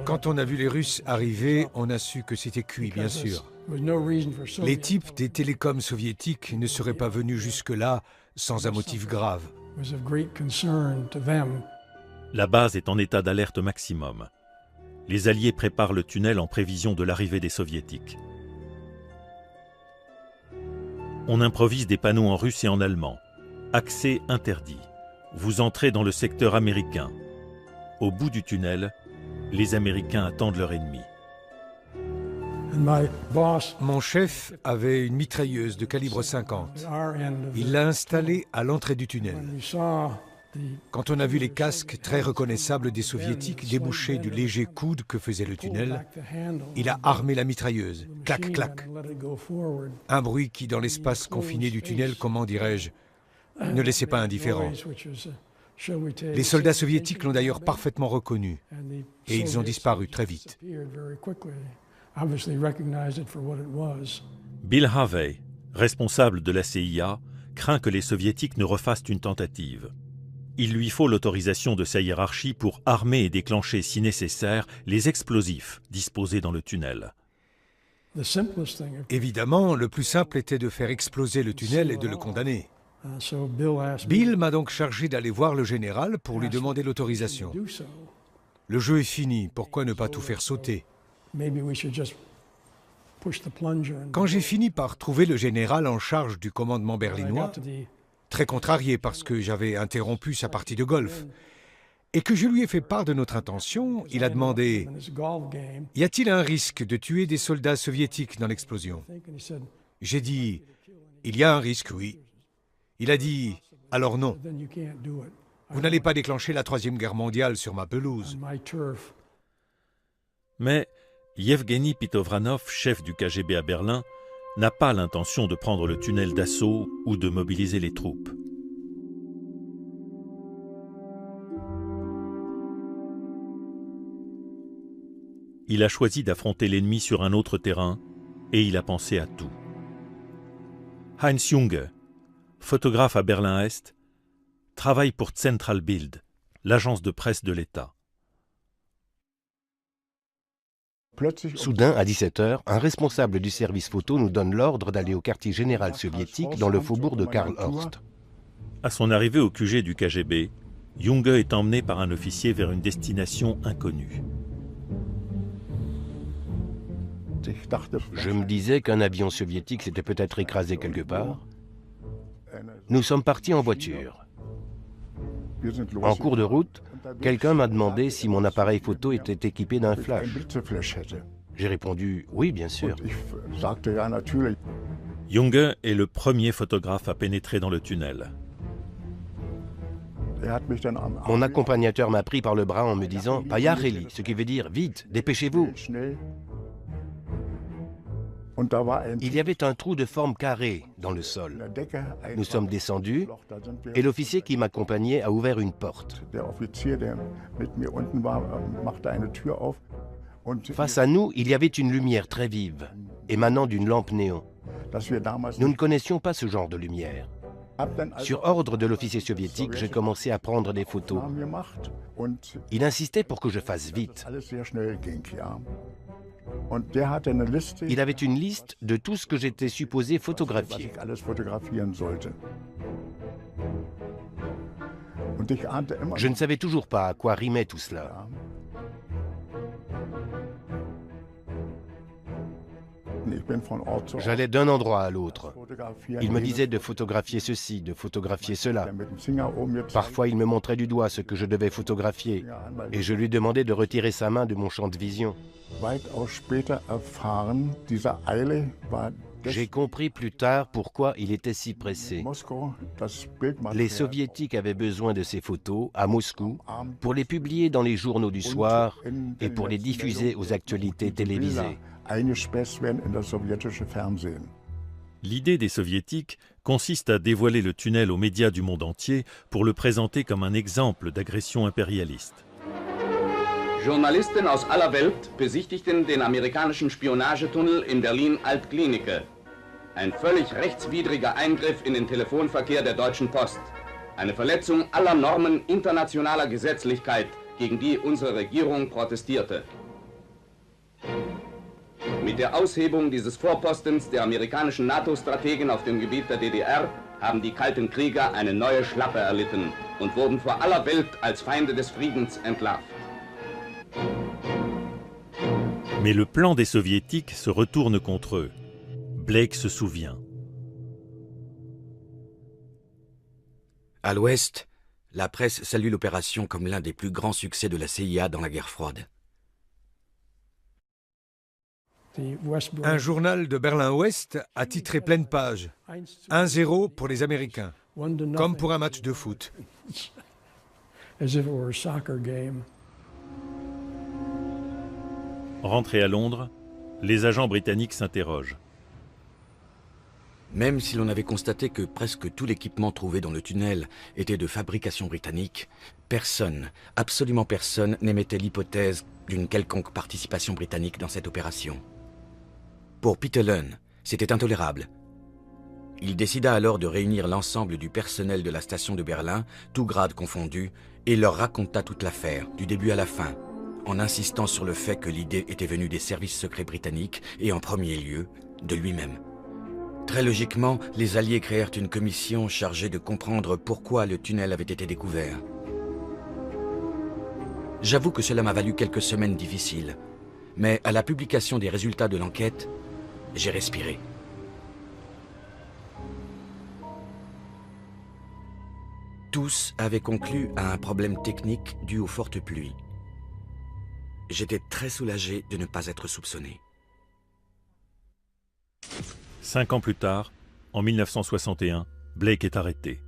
Quand on a vu les Russes arriver, on a su que c'était cuit, bien sûr. Les types des télécoms soviétiques ne seraient pas venus jusque-là sans un motif grave. La base est en état d'alerte maximum. Les Alliés préparent le tunnel en prévision de l'arrivée des Soviétiques. On improvise des panneaux en russe et en allemand. Accès interdit. Vous entrez dans le secteur américain. Au bout du tunnel, les Américains attendent leur ennemi. Mon chef avait une mitrailleuse de calibre 50. Il l'a installée à l'entrée du tunnel. Quand on a vu les casques très reconnaissables des Soviétiques déboucher du léger coude que faisait le tunnel, il a armé la mitrailleuse. Clac, clac. Un bruit qui, dans l'espace confiné du tunnel, comment dirais-je, ne laissait pas indifférent. Les soldats soviétiques l'ont d'ailleurs parfaitement reconnu et ils ont disparu très vite. Bill Harvey, responsable de la CIA, craint que les Soviétiques ne refassent une tentative. Il lui faut l'autorisation de sa hiérarchie pour armer et déclencher, si nécessaire, les explosifs disposés dans le tunnel. Évidemment, le plus simple était de faire exploser le tunnel et de le condamner. Bill m'a donc chargé d'aller voir le général pour lui demander l'autorisation. Le jeu est fini, pourquoi ne pas tout faire sauter? Quand j'ai fini par trouver le général en charge du commandement berlinois, très contrarié parce que j'avais interrompu sa partie de golf, et que je lui ai fait part de notre intention, il a demandé « Y a-t-il un risque de tuer des soldats soviétiques dans l'explosion ?» J'ai dit « Il y a un risque, oui. » Il a dit « Alors non. Vous n'allez pas déclencher la Troisième Guerre mondiale sur ma pelouse. » Mais Yevgeny Pitovranov, chef du KGB à Berlin, n'a pas l'intention de prendre le tunnel d'assaut ou de mobiliser les troupes. Il a choisi d'affronter l'ennemi sur un autre terrain et il a pensé à tout. Heinz Junge, photographe à Berlin-Est, travaille pour Central Bild, l'agence de presse de l'État. Soudain, à 17 h, un responsable du service photo nous donne l'ordre d'aller au quartier général soviétique dans le faubourg de Karl-Horst. À son arrivée au QG du KGB, Junge est emmené par un officier vers une destination inconnue. Je me disais qu'un avion soviétique s'était peut-être écrasé quelque part. Nous sommes partis en voiture. En cours de route, quelqu'un m'a demandé si mon appareil photo était équipé d'un flash. J'ai répondu « oui, bien sûr ». Junge est le premier photographe à pénétrer dans le tunnel. Mon accompagnateur m'a pris par le bras en me disant « Payareli », ce qui veut dire « vite, dépêchez-vous ». Il y avait un trou de forme carrée dans le sol. Nous sommes descendus et l'officier qui m'accompagnait a ouvert une porte. Face à nous, il y avait une lumière très vive, émanant d'une lampe néon. Nous ne connaissions pas ce genre de lumière. Sur ordre de l'officier soviétique, j'ai commencé à prendre des photos. Il insistait pour que je fasse vite. Il avait une liste de tout ce que j'étais supposé photographier. Je ne savais toujours pas à quoi rimait tout cela. J'allais d'un endroit à l'autre. Il me disait de photographier ceci, de photographier cela. Parfois, il me montrait du doigt ce que je devais photographier et je lui demandais de retirer sa main de mon champ de vision. J'ai compris plus tard pourquoi il était si pressé. Les Soviétiques avaient besoin de ces photos à Moscou pour les publier dans les journaux du soir et pour les diffuser aux actualités télévisées. L'idée des Soviétiques consiste à dévoiler le tunnel aux médias du monde entier pour le présenter comme un exemple d'agression impérialiste. Journalisten aus aller Welt besichtigten den amerikanischen Spionagetunnel in Berlin-Altklinike. Ein völlig rechtswidriger Eingriff in den Telefonverkehr der Deutschen Post. Eine Verletzung aller Normen internationaler Gesetzlichkeit, gegen die unsere Regierung protestierte. Mit der Aushebung dieses Vorpostens der amerikanischen NATO-Strategen auf dem Gebiet der DDR haben die kalten Krieger eine neue Schlappe erlitten und wurden vor aller Welt als Feinde des Friedens entlarvt. Mais le plan des Soviétiques se retourne contre eux. Blake se souvient. À l'Ouest, la presse salue l'opération comme l'un des plus grands succès de la CIA dans la guerre froide. Un journal de Berlin-Ouest a titré pleine page « 1-0 pour les Américains », comme pour un match de foot. Rentrés à Londres, les agents britanniques s'interrogent. Même si l'on avait constaté que presque tout l'équipement trouvé dans le tunnel était de fabrication britannique, personne, absolument personne, n'émettait l'hypothèse d'une quelconque participation britannique dans cette opération. Pour Peter Lunn, c'était intolérable. Il décida alors de réunir l'ensemble du personnel de la station de Berlin, tous grades confondus, et leur raconta toute l'affaire, du début à la fin, en insistant sur le fait que l'idée était venue des services secrets britanniques et en premier lieu, de lui-même. Très logiquement, les Alliés créèrent une commission chargée de comprendre pourquoi le tunnel avait été découvert. J'avoue que cela m'a valu quelques semaines difficiles, mais à la publication des résultats de l'enquête, j'ai respiré. Tous avaient conclu à un problème technique dû aux fortes pluies. J'étais très soulagé de ne pas être soupçonné. 5 ans plus tard, en 1961, Blake est arrêté.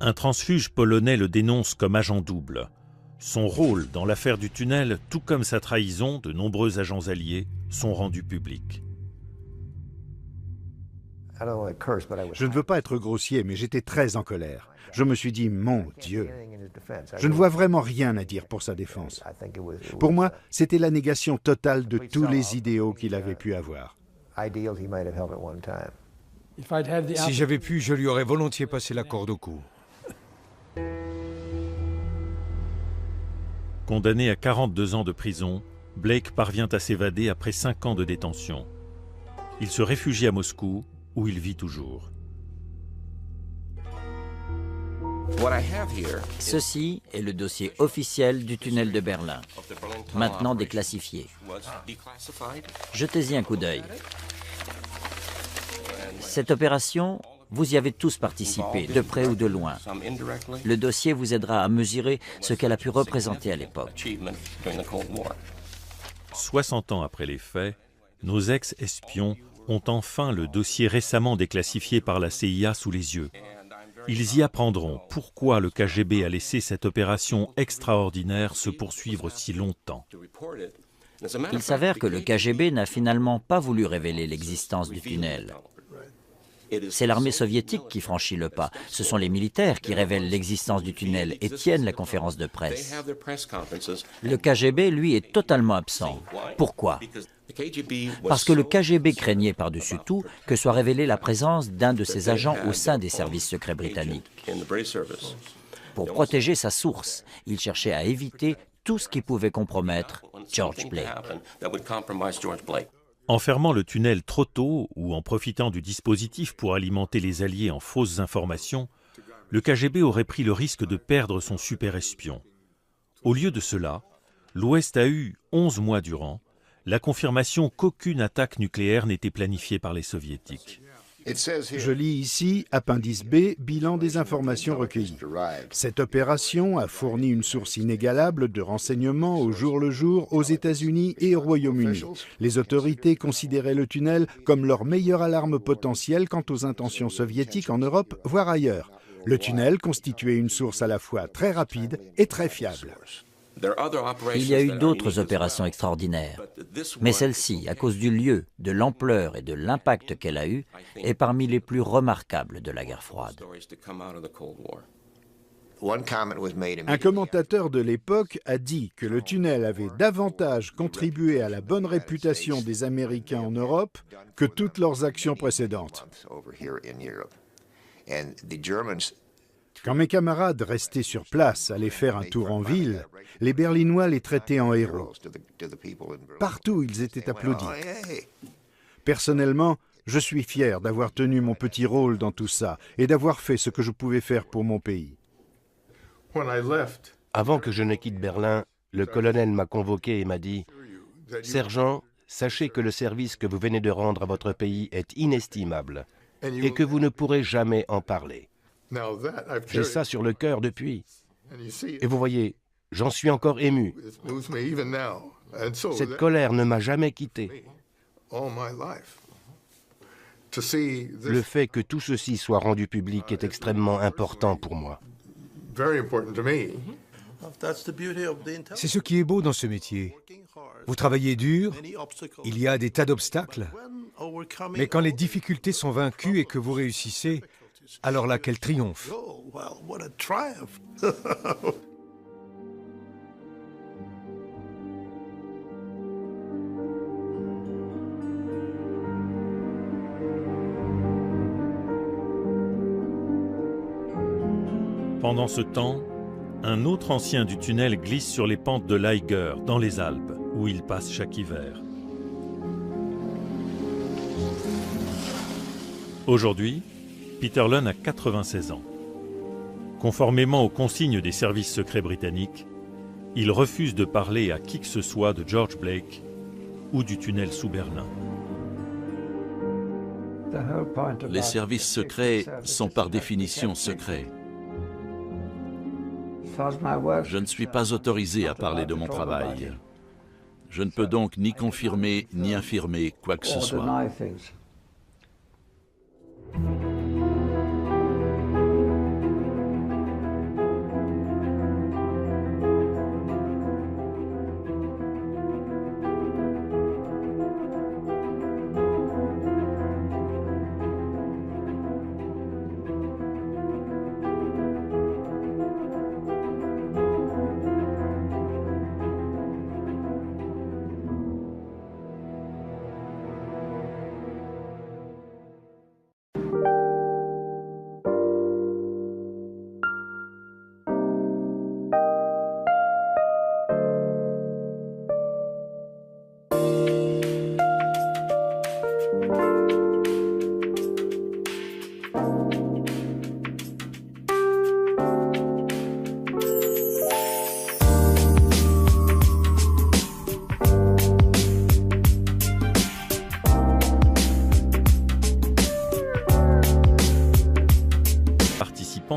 Un transfuge polonais le dénonce comme agent double. Son rôle dans l'affaire du tunnel, tout comme sa trahison de nombreux agents alliés, sont rendus publics. Je ne veux pas être grossier, mais j'étais très en colère. Je me suis dit, mon Dieu, je ne vois vraiment rien à dire pour sa défense. Pour moi, c'était la négation totale de tous les idéaux qu'il avait pu avoir. Si j'avais pu, je lui aurais volontiers passé la corde au cou. Condamné à 42 ans de prison, Blake parvient à s'évader après 5 ans de détention. Il se réfugie à Moscou, où il vit toujours. Ceci est le dossier officiel du tunnel de Berlin, maintenant déclassifié. Jetez-y un coup d'œil. Cette opération, vous y avez tous participé, de près ou de loin. Le dossier vous aidera à mesurer ce qu'elle a pu représenter à l'époque. 60 ans après les faits, nos ex-espions ont enfin le dossier récemment déclassifié par la CIA sous les yeux. Ils y apprendront pourquoi le KGB a laissé cette opération extraordinaire se poursuivre si longtemps. Il s'avère que le KGB n'a finalement pas voulu révéler l'existence du tunnel. C'est l'armée soviétique qui franchit le pas. Ce sont les militaires qui révèlent l'existence du tunnel et tiennent la conférence de presse. Le KGB, lui, est totalement absent. Pourquoi ? Parce que le KGB craignait par-dessus tout que soit révélée la présence d'un de ses agents au sein des services secrets britanniques. Pour protéger sa source, il cherchait à éviter tout ce qui pouvait compromettre George Blake. En fermant le tunnel trop tôt ou en profitant du dispositif pour alimenter les Alliés en fausses informations, le KGB aurait pris le risque de perdre son super-espion. Au lieu de cela, l'Ouest a eu, 11 mois durant, la confirmation qu'aucune attaque nucléaire n'était planifiée par les Soviétiques. Je lis ici, appendice B, bilan des informations recueillies. Cette opération a fourni une source inégalable de renseignements au jour le jour aux États-Unis et au Royaume-Uni. Les autorités considéraient le tunnel comme leur meilleure alarme potentielle quant aux intentions soviétiques en Europe, voire ailleurs. Le tunnel constituait une source à la fois très rapide et très fiable. Il y a eu d'autres opérations extraordinaires, mais celle-ci, à cause du lieu, de l'ampleur et de l'impact qu'elle a eu, est parmi les plus remarquables de la guerre froide. Un commentateur de l'époque a dit que le tunnel avait davantage contribué à la bonne réputation des Américains en Europe que toutes leurs actions précédentes. Quand mes camarades restés sur place allaient faire un tour en ville, les Berlinois les traitaient en héros. Partout, ils étaient applaudis. Personnellement, je suis fier d'avoir tenu mon petit rôle dans tout ça et d'avoir fait ce que je pouvais faire pour mon pays. Avant que je ne quitte Berlin, le colonel m'a convoqué et m'a dit « Sergent, sachez que le service que vous venez de rendre à votre pays est inestimable et que vous ne pourrez jamais en parler. J'ai ça sur le cœur depuis. Et vous voyez, j'en suis encore ému. Cette colère ne m'a jamais quitté. Le fait que tout ceci soit rendu public est extrêmement important pour moi. » C'est ce qui est beau dans ce métier. Vous travaillez dur, il y a des tas d'obstacles, mais quand les difficultés sont vaincues et que vous réussissez, alors là, quel triomphe! Pendant ce temps, un autre ancien du tunnel glisse sur les pentes de l'Eiger, dans les Alpes, où il passe chaque hiver. Aujourd'hui, Peter Lunn a 96 ans. Conformément aux consignes des services secrets britanniques, il refuse de parler à qui que ce soit de George Blake ou du tunnel sous Berlin. Les services secrets sont par définition secrets. Je ne suis pas autorisé à parler de mon travail. Je ne peux donc ni confirmer ni infirmer quoi que ce soit.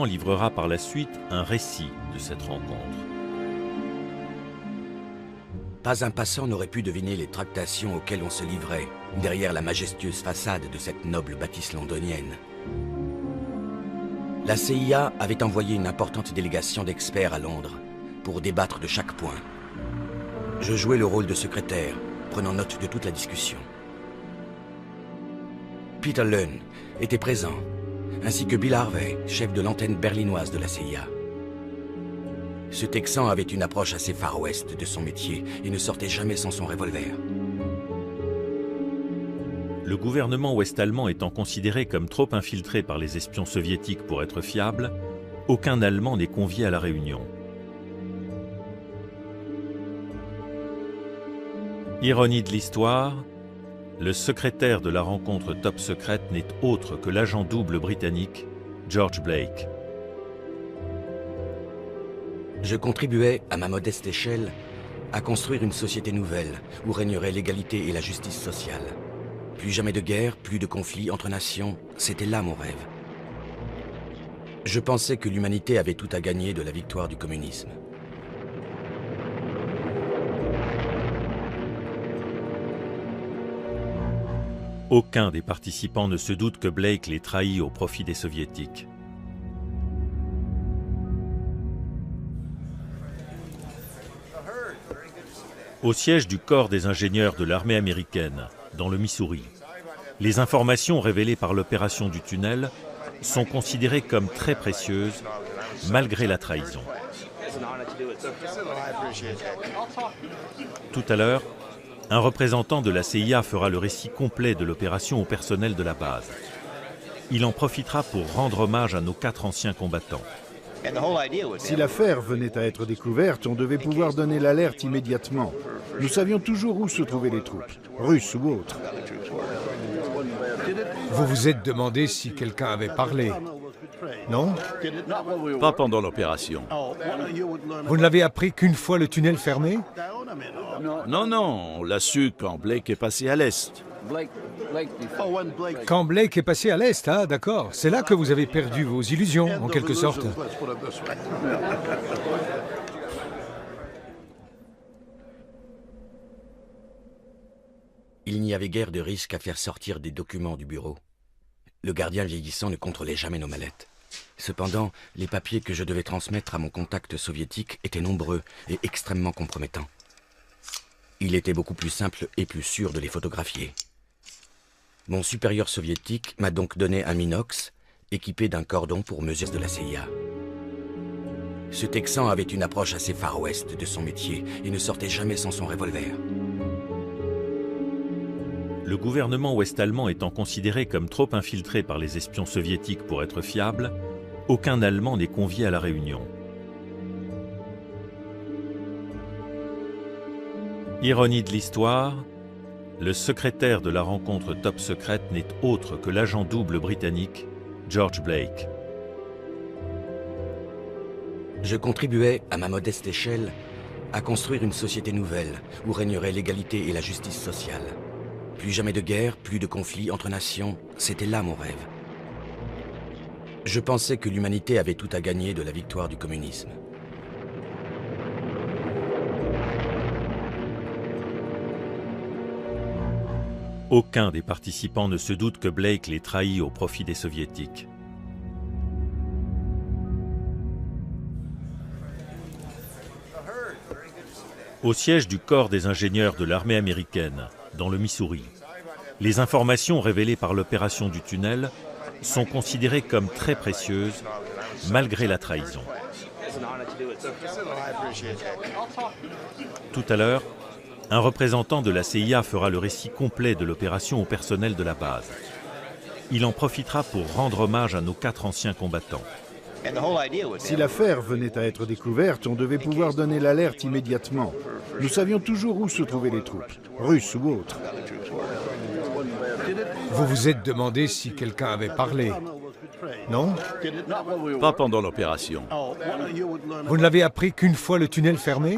Livrera par la suite un récit de cette rencontre. Pas un passant n'aurait pu deviner les tractations auxquelles on se livrait derrière la majestueuse façade de cette noble bâtisse londonienne. La CIA avait envoyé une importante délégation d'experts à Londres pour débattre de chaque point. Je jouais le rôle de secrétaire, prenant note de toute la discussion. Peter Lunn était présent, ainsi que Bill Harvey, chef de l'antenne berlinoise de la CIA. Ce Texan avait une approche assez Far West de son métier et ne sortait jamais sans son revolver. Le gouvernement ouest-allemand étant considéré comme trop infiltré par les espions soviétiques pour être fiable, aucun Allemand n'est convié à la réunion. Ironie de l'histoire, le secrétaire de la rencontre top secrète n'est autre que l'agent double britannique George Blake. Je contribuais, à ma modeste échelle, à construire une société nouvelle où régnerait l'égalité et la justice sociale. Plus jamais de guerre, plus de conflits entre nations, c'était là mon rêve. Je pensais que l'humanité avait tout à gagner de la victoire du communisme. Aucun des participants ne se doute que Blake les trahit au profit des soviétiques. Au siège du corps des ingénieurs de l'armée américaine, dans le Missouri, les informations révélées par l'opération du tunnel sont considérées comme très précieuses, malgré la trahison. Tout à l'heure, un représentant de la CIA fera le récit complet de l'opération au personnel de la base. Il en profitera pour rendre hommage à nos 4 anciens combattants. Si l'affaire venait à être découverte, on devait pouvoir donner l'alerte immédiatement. Nous savions toujours où se trouvaient les troupes, russes ou autres. Vous vous êtes demandé si quelqu'un avait parlé, non? Pas pendant l'opération. Vous ne l'avez appris qu'une fois le tunnel fermé? Non, non, on l'a su quand Blake est passé à l'est. Quand Blake est passé à l'est, ah d'accord. C'est là que vous avez perdu vos illusions, en quelque sorte. Il n'y avait guère de risque à faire sortir des documents du bureau. Le gardien vieillissant ne contrôlait jamais nos mallettes. Cependant, les papiers que je devais transmettre à mon contact soviétique étaient nombreux et extrêmement compromettants. Il était beaucoup plus simple et plus sûr de les photographier. Mon supérieur soviétique m'a donc donné un Minox équipé d'un cordon pour mesurer de la CIA. Ce Texan avait une approche assez Far West de son métier et ne sortait jamais sans son revolver. Le gouvernement ouest-allemand étant considéré comme trop infiltré par les espions soviétiques pour être fiable, aucun Allemand n'est convié à la réunion. Ironie de l'histoire, le secrétaire de la rencontre top secrète n'est autre que l'agent double britannique George Blake. Je contribuais, à ma modeste échelle, à construire une société nouvelle où régnerait l'égalité et la justice sociale. Plus jamais de guerre, plus de conflits entre nations, c'était là mon rêve. Je pensais que l'humanité avait tout à gagner de la victoire du communisme. Aucun des participants ne se doute que Blake les trahit au profit des soviétiques. Au siège du corps des ingénieurs de l'armée américaine, dans le Missouri, les informations révélées par l'opération du tunnel sont considérées comme très précieuses, malgré la trahison. Tout à l'heure, un représentant de la CIA fera le récit complet de l'opération au personnel de la base. Il en profitera pour rendre hommage à nos 4 anciens combattants. Si l'affaire venait à être découverte, on devait pouvoir donner l'alerte immédiatement. Nous savions toujours où se trouvaient les troupes, russes ou autres. Vous vous êtes demandé si quelqu'un avait parlé, non? Pas pendant l'opération. Vous ne l'avez appris qu'une fois le tunnel fermé?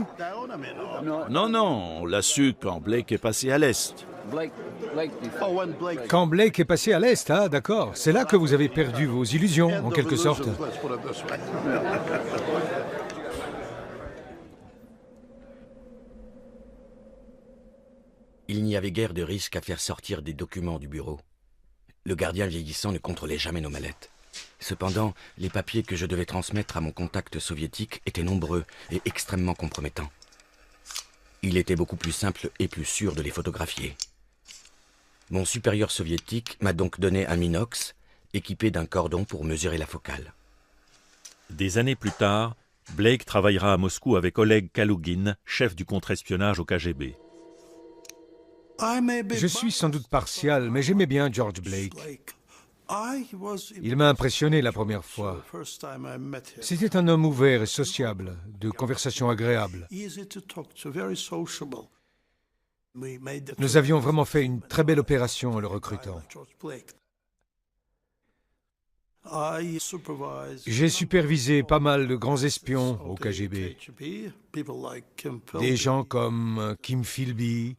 Non, non, on l'a su quand Blake est passé à l'est. Quand Blake est passé à l'est, ah d'accord. C'est là que vous avez perdu vos illusions, en quelque sorte. Il n'y avait guère de risque à faire sortir des documents du bureau. Le gardien vieillissant ne contrôlait jamais nos mallettes. Cependant, les papiers que je devais transmettre à mon contact soviétique étaient nombreux et extrêmement compromettants. Il était beaucoup plus simple et plus sûr de les photographier. Mon supérieur soviétique m'a donc donné un Minox équipé d'un cordon pour mesurer la focale. Des années plus tard, Blake travaillera à Moscou avec Oleg Kalugin, chef du contre-espionnage au KGB. Je suis sans doute partial, mais j'aimais bien George Blake. Il m'a impressionné la première fois. C'était un homme ouvert et sociable, de conversation agréable. Nous avions vraiment fait une très belle opération en le recrutant. J'ai supervisé pas mal de grands espions au KGB. Des gens comme Kim Philby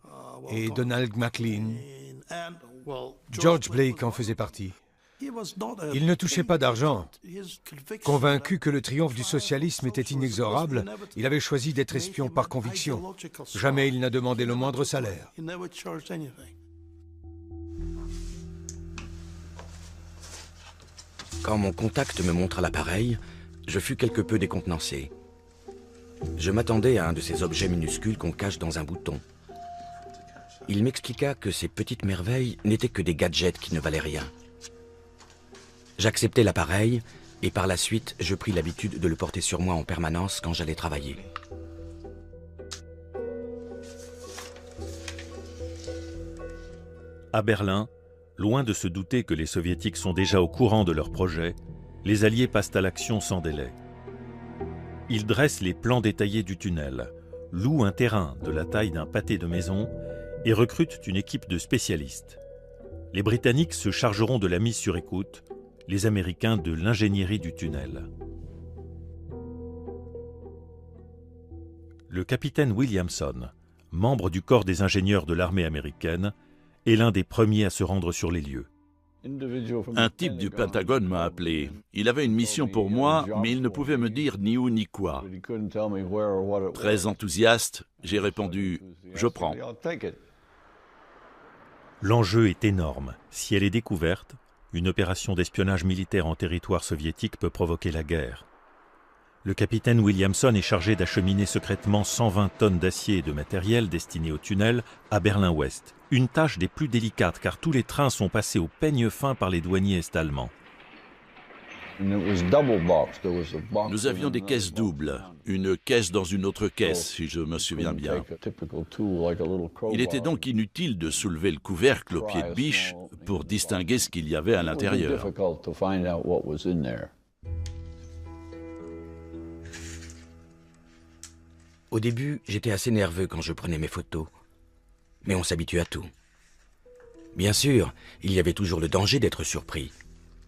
et Donald McLean. George Blake en faisait partie. Il ne touchait pas d'argent. Convaincu que le triomphe du socialisme était inexorable, il avait choisi d'être espion par conviction. Jamais il n'a demandé le moindre salaire. Quand mon contact me montra l'appareil, je fus quelque peu décontenancé. Je m'attendais à un de ces objets minuscules qu'on cache dans un bouton. Il m'expliqua que ces petites merveilles n'étaient que des gadgets qui ne valaient rien. J'acceptai l'appareil et par la suite, je pris l'habitude de le porter sur moi en permanence quand j'allais travailler. À Berlin, loin de se douter que les Soviétiques sont déjà au courant de leur projet, les Alliés passent à l'action sans délai. Ils dressent les plans détaillés du tunnel, louent un terrain de la taille d'un pâté de maison et recrutent une équipe de spécialistes. Les Britanniques se chargeront de la mise sur écoute, les Américains de l'ingénierie du tunnel. Le capitaine Williamson, membre du corps des ingénieurs de l'armée américaine, est l'un des premiers à se rendre sur les lieux. Un type du Pentagone m'a appelé. Il avait une mission pour moi, mais il ne pouvait me dire ni où ni quoi. Très enthousiaste, j'ai répondu « Je prends ». L'enjeu est énorme. Si elle est découverte, une opération d'espionnage militaire en territoire soviétique peut provoquer la guerre. Le capitaine Williamson est chargé d'acheminer secrètement 120 tonnes d'acier et de matériel destinés au tunnel à Berlin-Ouest. Une tâche des plus délicates car tous les trains sont passés au peigne fin par les douaniers est-allemands. Nous avions des caisses doubles, une caisse dans une autre caisse, si je me souviens bien. Il était donc inutile de soulever le couvercle au pied de biche pour distinguer ce qu'il y avait à l'intérieur. Au début, j'étais assez nerveux quand je prenais mes photos. Mais on s'habitue à tout. Bien sûr, il y avait toujours le danger d'être surpris.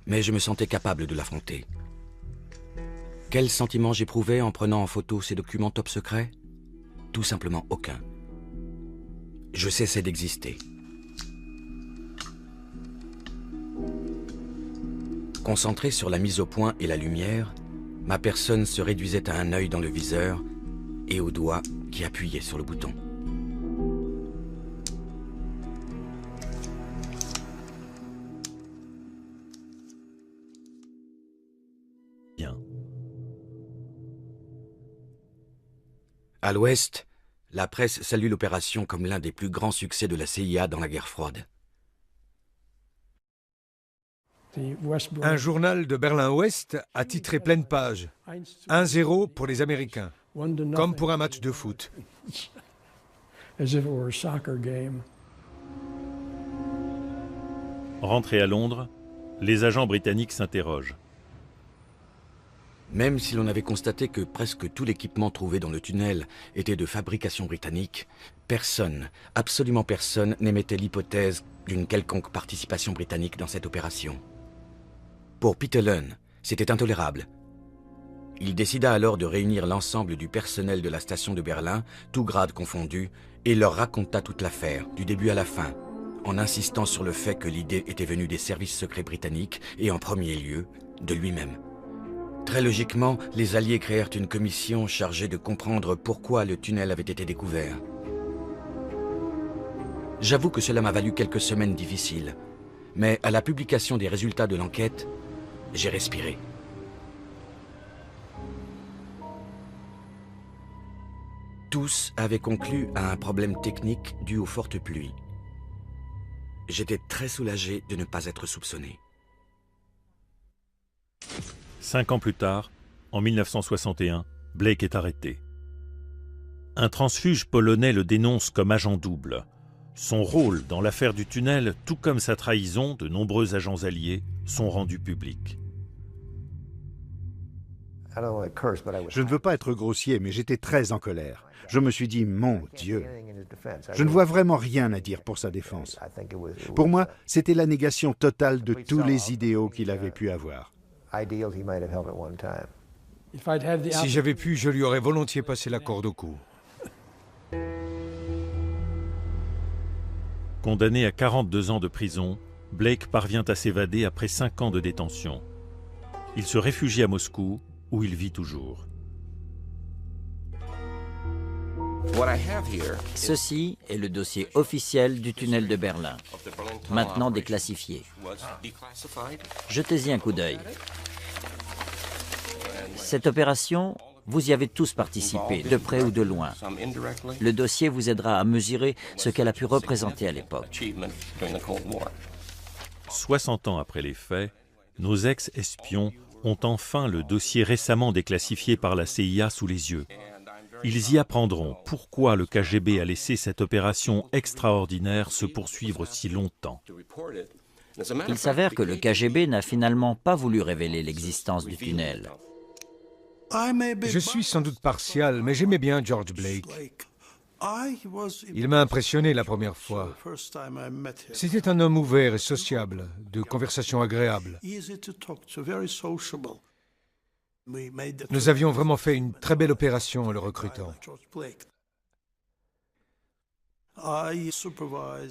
Mais je me sentais capable de l'affronter. Quel sentiment j'éprouvais en prenant en photo ces documents top secrets? Tout simplement aucun. Je cessais d'exister. Concentré sur la mise au point et la lumière, ma personne se réduisait à un œil dans le viseur et aux doigts qui appuyaient sur le bouton. Bien. À l'Ouest, la presse salue l'opération comme l'un des plus grands succès de la CIA dans la guerre froide. Un journal de Berlin-Ouest a titré pleine page « 1-0 pour les Américains », comme pour un match de foot. Rentrés à Londres, les agents britanniques s'interrogent. Même si l'on avait constaté que presque tout l'équipement trouvé dans le tunnel était de fabrication britannique, personne, absolument personne, n'émettait l'hypothèse d'une quelconque participation britannique dans cette opération. Pour Peter Lunn, c'était intolérable. Il décida alors de réunir l'ensemble du personnel de la station de Berlin, tous grades confondus, et leur raconta toute l'affaire, du début à la fin, en insistant sur le fait que l'idée était venue des services secrets britanniques et en premier lieu, de lui-même. Très logiquement, les Alliés créèrent une commission chargée de comprendre pourquoi le tunnel avait été découvert. J'avoue que cela m'a valu quelques semaines difficiles, mais à la publication des résultats de l'enquête, j'ai respiré. Tous avaient conclu à un problème technique dû aux fortes pluies. J'étais très soulagé de ne pas être soupçonné. 5 ans plus tard, en 1961, Blake est arrêté. Un transfuge polonais le dénonce comme agent double. Son rôle dans l'affaire du tunnel, tout comme sa trahison de nombreux agents alliés, sont rendus publics. Je ne veux pas être grossier, mais j'étais très en colère. Je me suis dit, mon Dieu, je ne vois vraiment rien à dire pour sa défense. Pour moi, c'était la négation totale de tous les idéaux qu'il avait pu avoir. Si j'avais pu, je lui aurais volontiers passé la corde au cou. Condamné à 42 ans de prison, Blake parvient à s'évader après 5 ans de détention. Il se réfugie à Moscou, où il vit toujours. Ceci est le dossier officiel du tunnel de Berlin, maintenant déclassifié. Jetez-y un coup d'œil. Cette opération, vous y avez tous participé, de près ou de loin. Le dossier vous aidera à mesurer ce qu'elle a pu représenter à l'époque. 60 ans après les faits, nos ex-espions ont enfin le dossier récemment déclassifié par la CIA sous les yeux. Ils y apprendront pourquoi le KGB a laissé cette opération extraordinaire se poursuivre si longtemps. Il s'avère que le KGB n'a finalement pas voulu révéler l'existence du tunnel. Je suis sans doute partial, mais j'aimais bien George Blake. Il m'a impressionné la première fois. C'était un homme ouvert et sociable, de conversation agréable. Nous avions vraiment fait une très belle opération en le recrutant.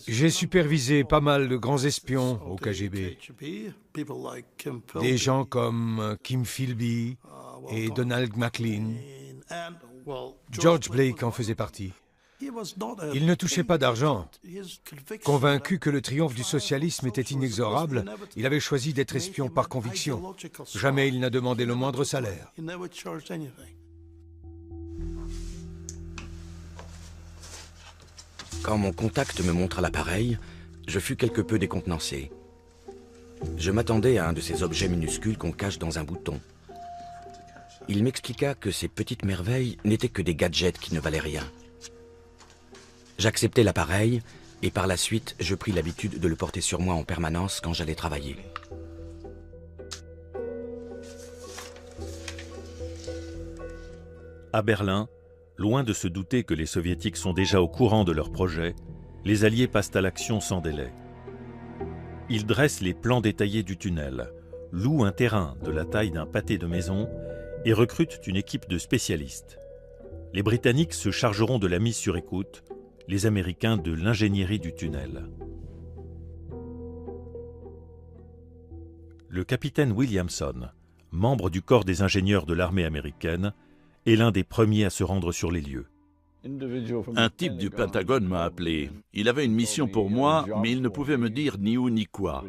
J'ai supervisé pas mal de grands espions au KGB. Des gens comme Kim Philby et Donald McLean. George Blake en faisait partie. Il ne touchait pas d'argent. Convaincu que le triomphe du socialisme était inexorable, il avait choisi d'être espion par conviction. Jamais il n'a demandé le moindre salaire. Quand mon contact me montra l'appareil, je fus quelque peu décontenancé. Je m'attendais à un de ces objets minuscules qu'on cache dans un bouton. Il m'expliqua que ces petites merveilles n'étaient que des gadgets qui ne valaient rien. J'acceptai l'appareil et par la suite, je pris l'habitude de le porter sur moi en permanence quand j'allais travailler. À Berlin, loin de se douter que les Soviétiques sont déjà au courant de leur projet, les Alliés passent à l'action sans délai. Ils dressent les plans détaillés du tunnel, louent un terrain de la taille d'un pâté de maison et recrutent une équipe de spécialistes. Les Britanniques se chargeront de la mise sur écoute, les Américains de l'ingénierie du tunnel. Le capitaine Williamson, membre du corps des ingénieurs de l'armée américaine, est l'un des premiers à se rendre sur les lieux. Un type du Pentagone m'a appelé. Il avait une mission pour moi, mais il ne pouvait me dire ni où ni quoi.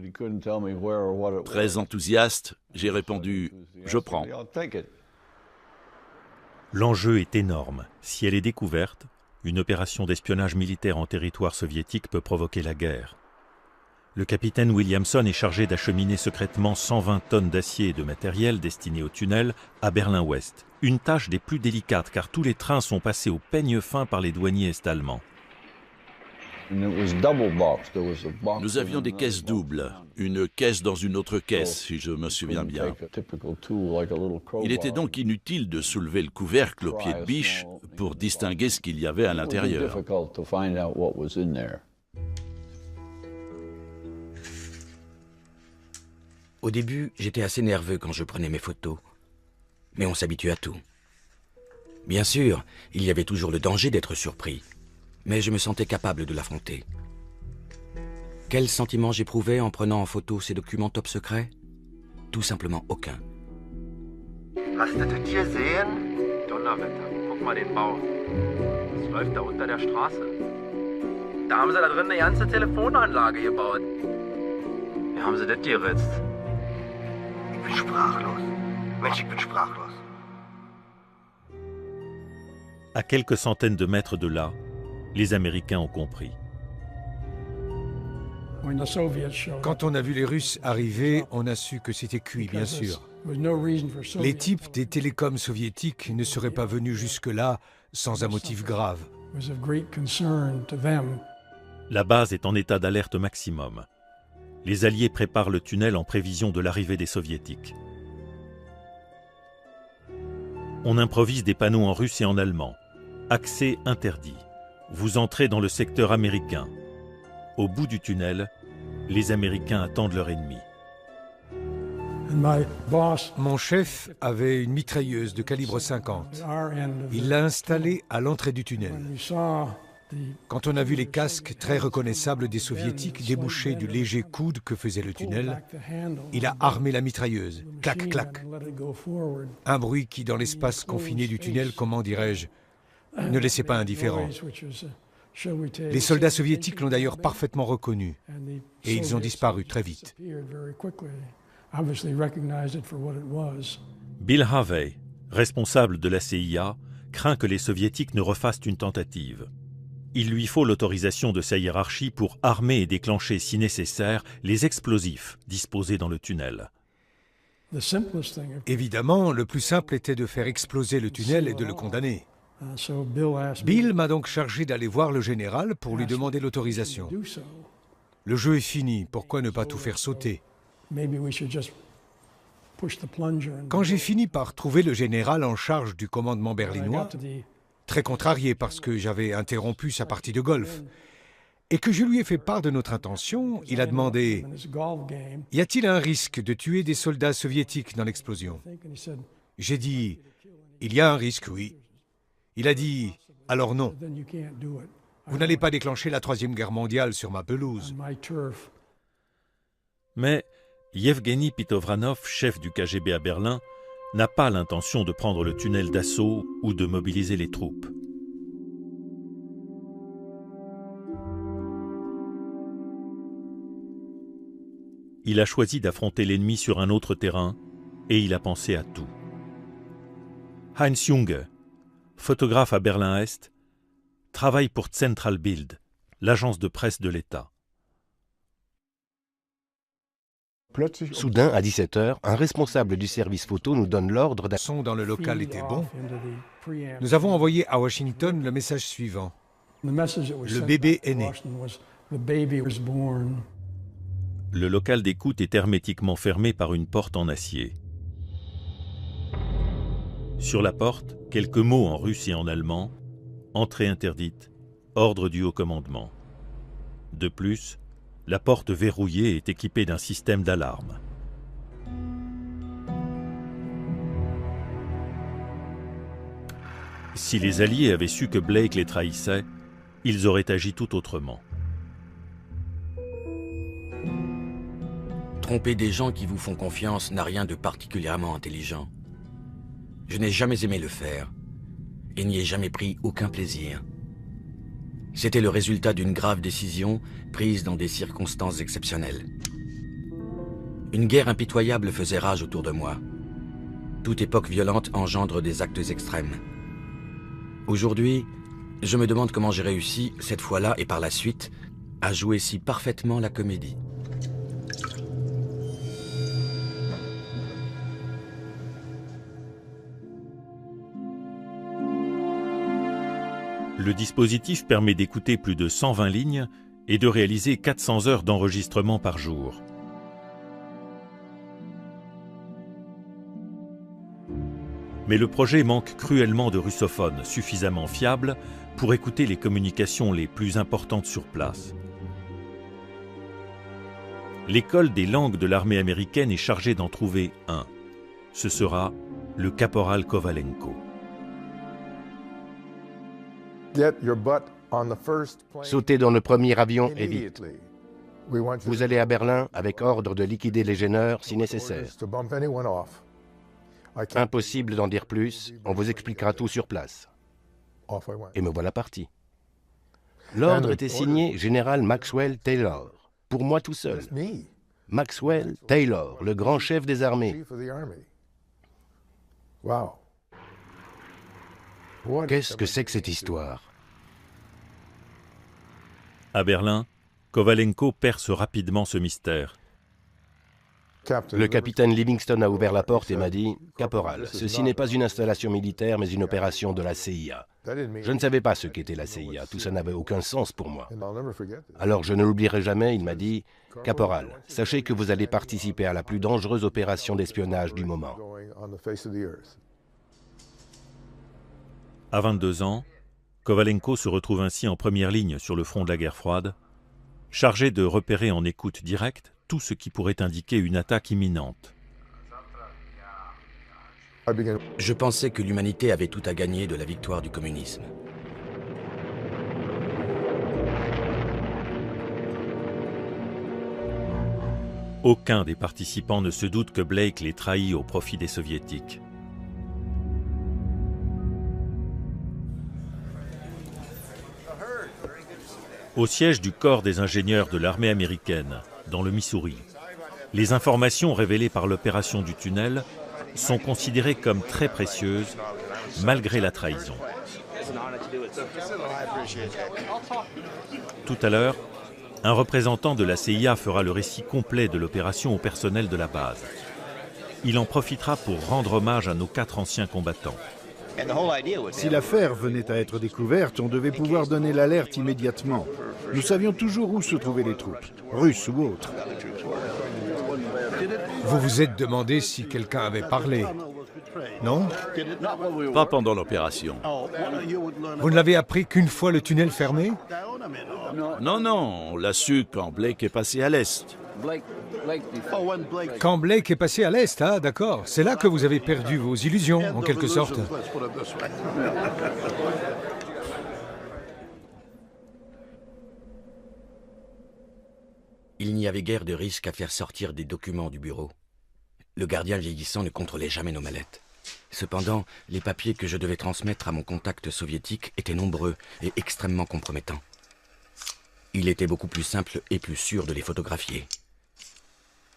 Très enthousiaste, j'ai répondu « Je prends ». L'enjeu est énorme. Si elle est découverte, une opération d'espionnage militaire en territoire soviétique peut provoquer la guerre. Le capitaine Williamson est chargé d'acheminer secrètement 120 tonnes d'acier et de matériel destiné au tunnel à Berlin-Ouest. Une tâche des plus délicates car tous les trains sont passés au peigne fin par les douaniers est-allemands. Nous avions des caisses doubles, une caisse dans une autre caisse, si je me souviens bien. Il était donc inutile de soulever le couvercle au pied de biche pour distinguer ce qu'il y avait à l'intérieur. Au début, j'étais assez nerveux quand je prenais mes photos. Mais on s'habitue à tout. Bien sûr, il y avait toujours le danger d'être surpris. Mais je me sentais capable de l'affronter. Quel sentiment j'éprouvais en prenant en photo ces documents top secrets? Tout simplement aucun. Hast du das gesehen? Donnerwetter, guck mal den Bau. Was läuft da unter der Straße? Da haben sie da drin eine ganze Telefonanlage gebaut. Wie haben sie das geritzt? Ich bin sprachlos. Mensch, ich bin sprachlos. À quelques centaines de mètres de là, les Américains ont compris. Quand on a vu les Russes arriver, on a su que c'était cuit, bien sûr. Les types des télécoms soviétiques ne seraient pas venus jusque-là sans un motif grave. La base est en état d'alerte maximum. Les Alliés préparent le tunnel en prévision de l'arrivée des Soviétiques. On improvise des panneaux en russe et en allemand. Accès interdit. Vous entrez dans le secteur américain. Au bout du tunnel, les Américains attendent leur ennemi. Mon chef avait une mitrailleuse de calibre 50. Il l'a installée à l'entrée du tunnel. Quand on a vu les casques très reconnaissables des Soviétiques déboucher du léger coude que faisait le tunnel, il a armé la mitrailleuse. Clac, clac. Un bruit qui, dans l'espace confiné du tunnel, comment dirais-je, ne laissait pas indifférent. Les soldats soviétiques l'ont d'ailleurs parfaitement reconnu et ils ont disparu très vite. Bill Harvey, responsable de la CIA, craint que les Soviétiques ne refassent une tentative. Il lui faut l'autorisation de sa hiérarchie pour armer et déclencher, si nécessaire, les explosifs disposés dans le tunnel. Évidemment, le plus simple était de faire exploser le tunnel et de le condamner. Bill m'a donc chargé d'aller voir le général pour lui demander l'autorisation. Le jeu est fini, pourquoi ne pas tout faire sauter? Quand j'ai fini par trouver le général en charge du commandement berlinois, très contrarié parce que j'avais interrompu sa partie de golf, et que je lui ai fait part de notre intention, il a demandé « Y a-t-il un risque de tuer des soldats soviétiques dans l'explosion ?» J'ai dit « Il y a un risque, oui. » Il a dit « Alors non. Vous n'allez pas déclencher la Troisième Guerre mondiale sur ma pelouse. » Mais Yevgeny Pitovranov, chef du KGB à Berlin, n'a pas l'intention de prendre le tunnel d'assaut ou de mobiliser les troupes. Il a choisi d'affronter l'ennemi sur un autre terrain et il a pensé à tout. Heinz Junge, photographe à Berlin-Est, travaille pour Zentralbild, l'agence de presse de l'État. Soudain, à 17 h, un responsable du service photo nous donne l'ordre Le son dans le local était bon. Nous avons envoyé à Washington le message suivant. Le bébé est né. Le local d'écoute est hermétiquement fermé par une porte en acier. Sur la porte, quelques mots en russe et en allemand, entrée interdite, ordre du haut commandement. De plus, la porte verrouillée est équipée d'un système d'alarme. Si les Alliés avaient su que Blake les trahissait, ils auraient agi tout autrement. Tromper des gens qui vous font confiance n'a rien de particulièrement intelligent. Je n'ai jamais aimé le faire et n'y ai jamais pris aucun plaisir. C'était le résultat d'une grave décision prise dans des circonstances exceptionnelles. Une guerre impitoyable faisait rage autour de moi. Toute époque violente engendre des actes extrêmes. Aujourd'hui, je me demande comment j'ai réussi, cette fois-là et par la suite, à jouer si parfaitement la comédie. Le dispositif permet d'écouter plus de 120 lignes et de réaliser 400 heures d'enregistrement par jour. Mais le projet manque cruellement de russophones suffisamment fiables pour écouter les communications les plus importantes sur place. L'école des langues de l'armée américaine est chargée d'en trouver un. Ce sera le caporal Kovalenko. Sautez dans le premier avion et vite. Vous allez à Berlin avec ordre de liquider les gêneurs si nécessaire. Impossible d'en dire plus, on vous expliquera tout sur place. Et me voilà parti. L'ordre était signé Général Maxwell Taylor, pour moi tout seul. Maxwell Taylor, le grand chef des armées. Qu'est-ce que c'est que cette histoire? À Berlin, Kovalenko perce rapidement ce mystère. Le capitaine Livingston a ouvert la porte et m'a dit « Caporal, ceci n'est pas une installation militaire, mais une opération de la CIA. » Je ne savais pas ce qu'était la CIA, tout ça n'avait aucun sens pour moi. Alors je ne l'oublierai jamais, il m'a dit « Caporal, sachez que vous allez participer à la plus dangereuse opération d'espionnage du moment. » À 22 ans, Kovalenko se retrouve ainsi en première ligne sur le front de la guerre froide, chargé de repérer en écoute directe tout ce qui pourrait indiquer une attaque imminente. Je pensais que l'humanité avait tout à gagner de la victoire du communisme. Aucun des participants ne se doute que Blake les trahit au profit des Soviétiques. Au siège du corps des ingénieurs de l'armée américaine, dans le Missouri, les informations révélées par l'opération du tunnel sont considérées comme très précieuses, malgré la trahison. Tout à l'heure, un représentant de la CIA fera le récit complet de l'opération au personnel de la base. Il en profitera pour rendre hommage à nos 4 anciens combattants. Si l'affaire venait à être découverte, on devait pouvoir donner l'alerte immédiatement. Nous savions toujours où se trouvaient les troupes, russes ou autres. Vous vous êtes demandé si quelqu'un avait parlé, non? Pas pendant l'opération. Vous ne l'avez appris qu'une fois le tunnel fermé? Non, non, on l'a su quand Blake est passé à l'est. Quand Blake est passé à l'est, ah d'accord. C'est là que vous avez perdu vos illusions, en quelque sorte. Il n'y avait guère de risque à faire sortir des documents du bureau. Le gardien vieillissant ne contrôlait jamais nos mallettes. Cependant, les papiers que je devais transmettre à mon contact soviétique étaient nombreux et extrêmement compromettants. Il était beaucoup plus simple et plus sûr de les photographier.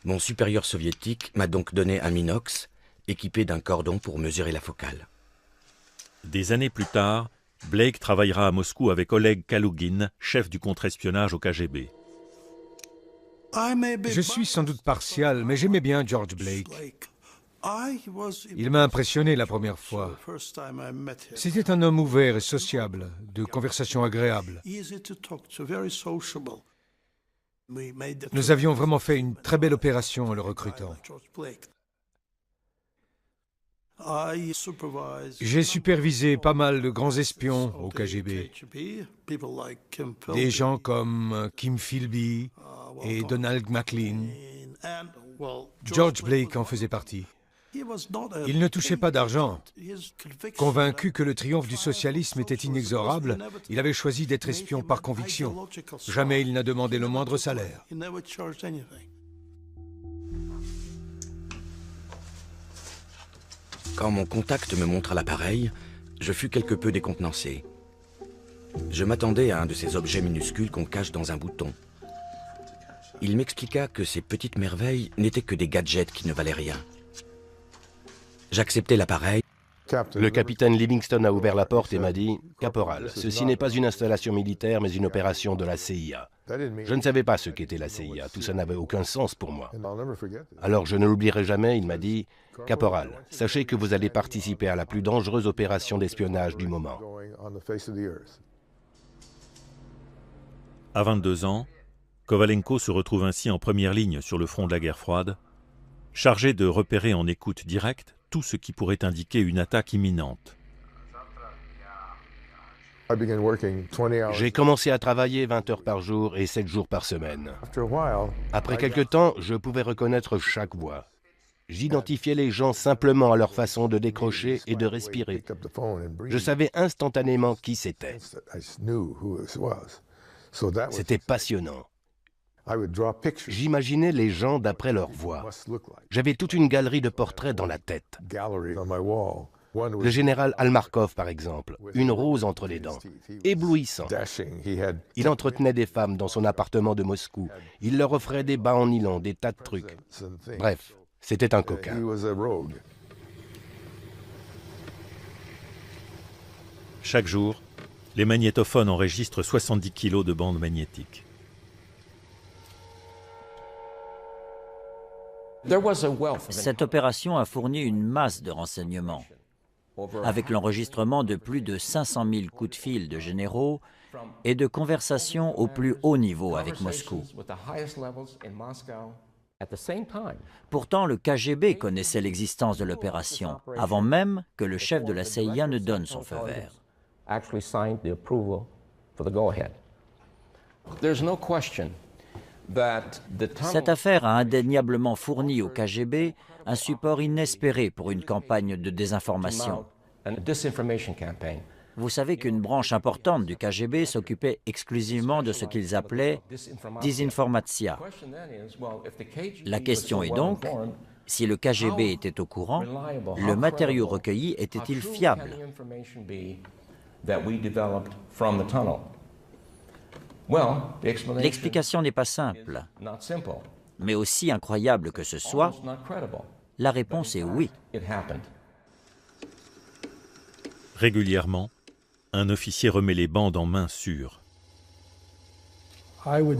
Mon supérieur soviétique m'a donc donné un minox équipé d'un cordon pour mesurer la focale. Des années plus tard, Blake travaillera à Moscou avec Oleg Kalugin, chef du contre-espionnage au KGB. Je suis sans doute partial, mais j'aimais bien George Blake. Il m'a impressionné la première fois. C'était un homme ouvert et sociable, de conversation agréable. Nous avions vraiment fait une très belle opération en le recrutant. J'ai supervisé pas mal de grands espions au KGB. Des gens comme Kim Philby et Donald McLean. George Blake en faisait partie. Il ne touchait pas d'argent. Convaincu que le triomphe du socialisme était inexorable, il avait choisi d'être espion par conviction. Jamais il n'a demandé le moindre salaire. Quand mon contact me montra l'appareil, je fus quelque peu décontenancé. Je m'attendais à un de ces objets minuscules qu'on cache dans un bouton. Il m'expliqua que ces petites merveilles n'étaient que des gadgets qui ne valaient rien. J'acceptai l'appareil. Le capitaine Livingston a ouvert la porte et m'a dit « Caporal, ceci n'est pas une installation militaire, mais une opération de la CIA. » Je ne savais pas ce qu'était la CIA, tout ça n'avait aucun sens pour moi. Alors je ne l'oublierai jamais, il m'a dit « Caporal, sachez que vous allez participer à la plus dangereuse opération d'espionnage du moment. » À 22 ans, Kovalenko se retrouve ainsi en première ligne sur le front de la guerre froide, chargé de repérer en écoute directe tout ce qui pourrait indiquer une attaque imminente. J'ai commencé à travailler 20 heures par jour et 7 jours par semaine. Après quelque temps, je pouvais reconnaître chaque voix. J'identifiais les gens simplement à leur façon de décrocher et de respirer. Je savais instantanément qui c'était. C'était passionnant. J'imaginais les gens d'après leur voix. J'avais toute une galerie de portraits dans la tête. Le général Almarkov, par exemple, une rose entre les dents, éblouissant. Il entretenait des femmes dans son appartement de Moscou. Il leur offrait des bas en nylon, des tas de trucs. Bref, c'était un coquin. Chaque jour, les magnétophones enregistrent 70 kilos de bandes magnétiques. Cette opération a fourni une masse de renseignements, avec l'enregistrement de plus de 500 000 coups de fil de généraux et de conversations au plus haut niveau avec Moscou. Pourtant, le KGB connaissait l'existence de l'opération, avant même que le chef de la CIA ne donne son feu vert. Cette affaire a indéniablement fourni au KGB un support inespéré pour une campagne de désinformation. Vous savez qu'une branche importante du KGB s'occupait exclusivement de ce qu'ils appelaient « désinformatia ». La question est donc, si le KGB était au courant, le matériau recueilli était-il fiable ? L'explication n'est pas simple, mais aussi incroyable que ce soit, la réponse est oui. Régulièrement, un officier remet les bandes en main sûre. On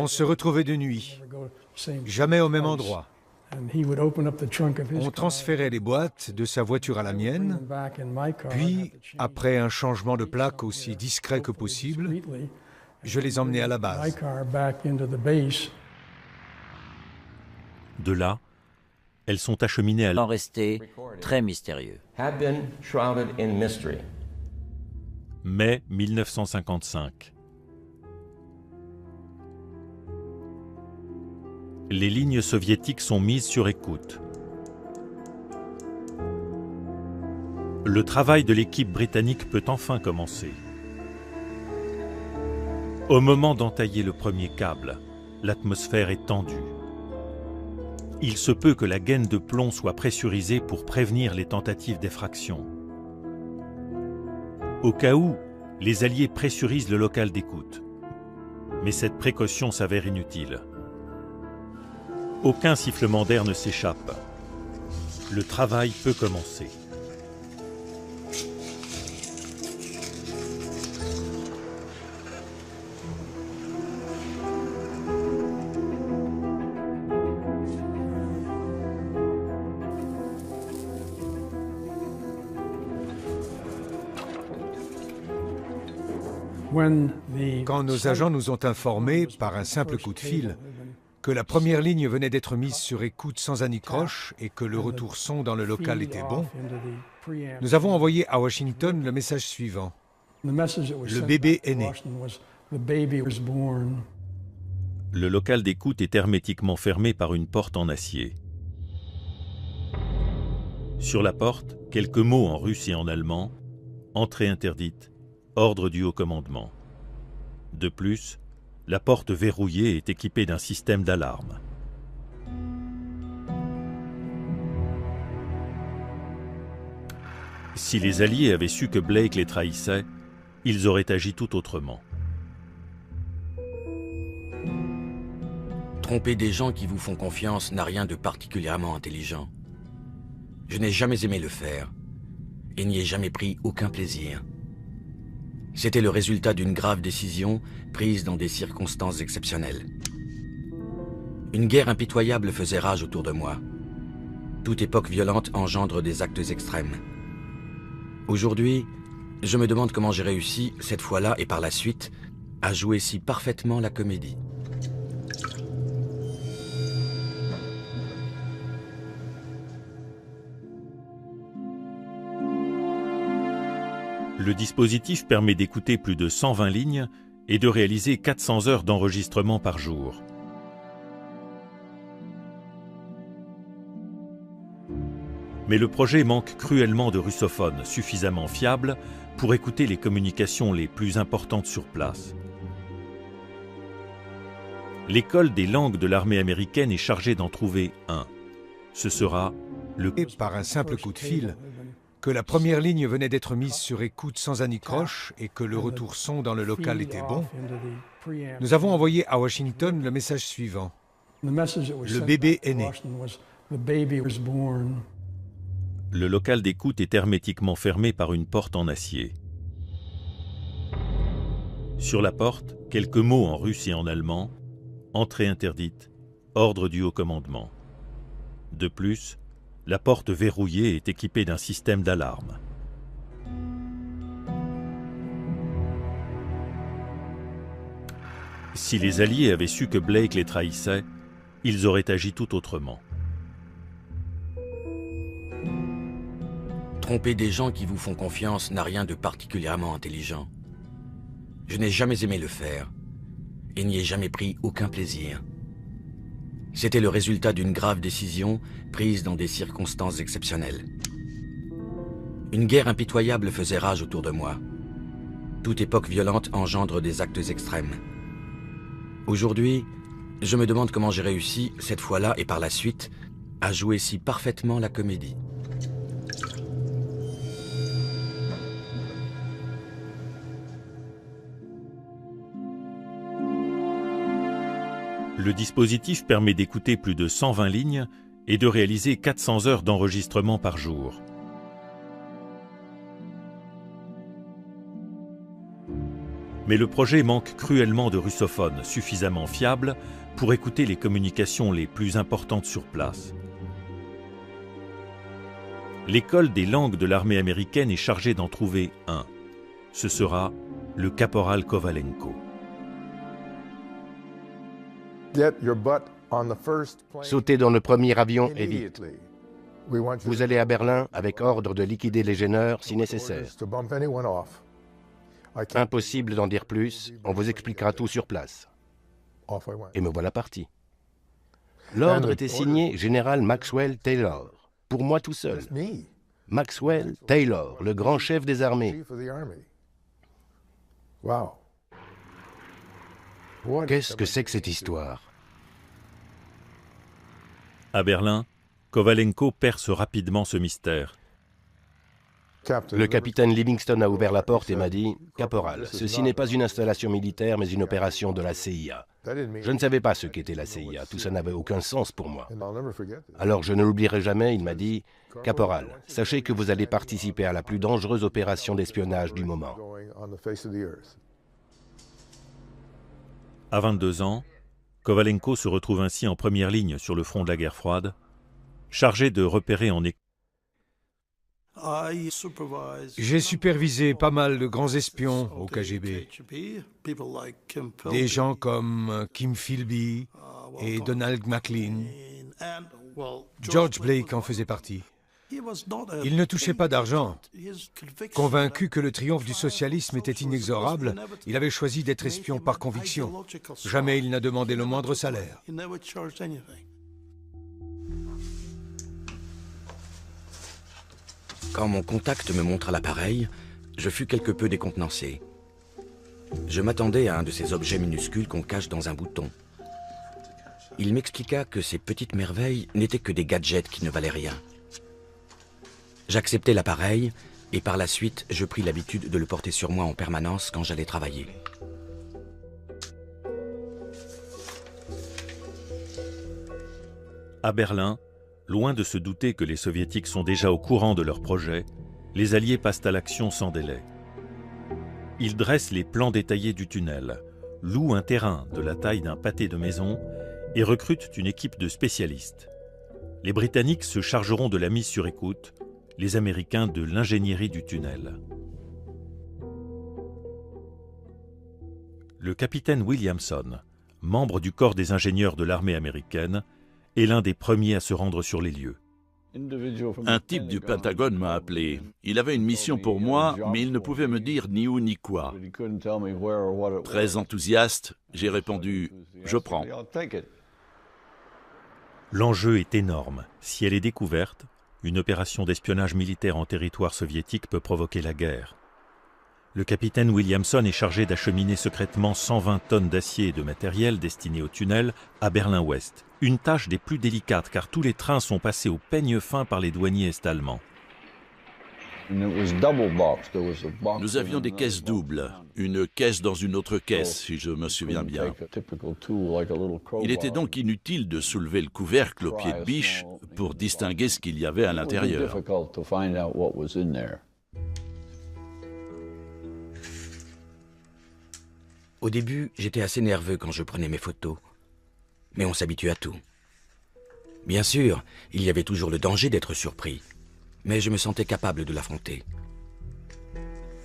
se retrouvait de nuit, jamais au même endroit. On transférait les boîtes de sa voiture à la mienne, puis, après un changement de plaque aussi discret que possible, je les emmenais à la base. De là, elles sont acheminées à resté très mystérieux. Mai 1955. Les lignes soviétiques sont mises sur écoute. Le travail de l'équipe britannique peut enfin commencer. Au moment d'entailler le premier câble, l'atmosphère est tendue. Il se peut que la gaine de plomb soit pressurisée pour prévenir les tentatives d'effraction. Au cas où, les Alliés pressurisent le local d'écoute. Mais cette précaution s'avère inutile. Aucun sifflement d'air ne s'échappe. Le travail peut commencer. Quand nos agents nous ont informés, par un simple coup de fil, que la première ligne venait d'être mise sur écoute sans anicroche et que le retour son dans le local était bon, nous avons envoyé à Washington le message suivant. Le bébé est né. Le local d'écoute est hermétiquement fermé par une porte en acier. Sur la porte, quelques mots en russe et en allemand, entrée interdite, ordre du haut commandement. De plus, la porte verrouillée est équipée d'un système d'alarme. Si les Alliés avaient su que Blake les trahissait, ils auraient agi tout autrement. Tromper des gens qui vous font confiance n'a rien de particulièrement intelligent. Je n'ai jamais aimé le faire et n'y ai jamais pris aucun plaisir. C'était le résultat d'une grave décision prise dans des circonstances exceptionnelles. Une guerre impitoyable faisait rage autour de moi. Toute époque violente engendre des actes extrêmes. Aujourd'hui, je me demande comment j'ai réussi, cette fois-là et par la suite, à jouer si parfaitement la comédie. Le dispositif permet d'écouter plus de 120 lignes et de réaliser 400 heures d'enregistrement par jour. Mais le projet manque cruellement de russophones suffisamment fiables pour écouter les communications les plus importantes sur place. L'école des langues de l'armée américaine est chargée d'en trouver un. Ce sera le... Par un simple coup de fil, que la première ligne venait d'être mise sur écoute sans anicroche et que le retour son dans le local était bon, nous avons envoyé à Washington le message suivant. Le bébé est né. Le local d'écoute est hermétiquement fermé par une porte en acier. Sur la porte, quelques mots en russe et en allemand, entrée interdite, ordre du haut commandement. De plus, la porte verrouillée est équipée d'un système d'alarme. Si les Alliés avaient su que Blake les trahissait, ils auraient agi tout autrement. Tromper des gens qui vous font confiance n'a rien de particulièrement intelligent. Je n'ai jamais aimé le faire et n'y ai jamais pris aucun plaisir. C'était le résultat d'une grave décision prise dans des circonstances exceptionnelles. Une guerre impitoyable faisait rage autour de moi. Toute époque violente engendre des actes extrêmes. Aujourd'hui, je me demande comment j'ai réussi, cette fois-là et par la suite, à jouer si parfaitement la comédie. Le dispositif permet d'écouter plus de 120 lignes et de réaliser 400 heures d'enregistrement par jour. Mais le projet manque cruellement de russophones suffisamment fiables pour écouter les communications les plus importantes sur place. L'école des langues de l'armée américaine est chargée d'en trouver un. Ce sera le caporal Kovalenko. Sautez dans le premier avion et vite. Vous allez à Berlin avec ordre de liquider les gêneurs si nécessaire. Impossible d'en dire plus, on vous expliquera tout sur place. Et me voilà parti. L'ordre était signé Général Maxwell Taylor, pour moi tout seul. Maxwell Taylor, le grand chef des armées. Qu'est-ce que c'est que cette histoire? À Berlin, Kovalenko perce rapidement ce mystère. Le capitaine Livingston a ouvert la porte et m'a dit « Caporal, ceci n'est pas une installation militaire, mais une opération de la CIA. » Je ne savais pas ce qu'était la CIA, tout ça n'avait aucun sens pour moi. Alors je ne l'oublierai jamais, il m'a dit « Caporal, sachez que vous allez participer à la plus dangereuse opération d'espionnage du moment. » À 22 ans, Kovalenko se retrouve ainsi en première ligne sur le front de la guerre froide, chargé de repérer en écho. J'ai supervisé pas mal de grands espions au KGB. Des gens comme Kim Philby et Donald McLean. George Blake en faisait partie. Il ne touchait pas d'argent. Convaincu que le triomphe du socialisme était inexorable, il avait choisi d'être espion par conviction. Jamais il n'a demandé le moindre salaire. Quand mon contact me montra l'appareil, je fus quelque peu décontenancé. Je m'attendais à un de ces objets minuscules qu'on cache dans un bouton. Il m'expliqua que ces petites merveilles n'étaient que des gadgets qui ne valaient rien. J'acceptai l'appareil et par la suite, je pris l'habitude de le porter sur moi en permanence quand j'allais travailler. À Berlin, loin de se douter que les Soviétiques sont déjà au courant de leur projet, les Alliés passent à l'action sans délai. Ils dressent les plans détaillés du tunnel, louent un terrain de la taille d'un pâté de maison et recrutent une équipe de spécialistes. Les Britanniques se chargeront de la mise sur écoute, les Américains de l'ingénierie du tunnel. Le capitaine Williamson, membre du corps des ingénieurs de l'armée américaine, est l'un des premiers à se rendre sur les lieux. Un type du Pentagone m'a appelé. Il avait une mission pour moi, mais il ne pouvait me dire ni où ni quoi. Très enthousiaste, j'ai répondu « Je prends ». L'enjeu est énorme. Si elle est découverte, une opération d'espionnage militaire en territoire soviétique peut provoquer la guerre. Le capitaine Williamson est chargé d'acheminer secrètement 120 tonnes d'acier et de matériel destiné au tunnel à Berlin-Ouest. Une tâche des plus délicates car tous les trains sont passés au peigne fin par les douaniers est-allemands. Nous avions des caisses doubles, une caisse dans une autre caisse, si je me souviens bien. Il était donc inutile de soulever le couvercle au pied de biche pour distinguer ce qu'il y avait à l'intérieur. Au début, j'étais assez nerveux quand je prenais mes photos. Mais on s'habitue à tout. Bien sûr, il y avait toujours le danger d'être surpris. Mais je me sentais capable de l'affronter.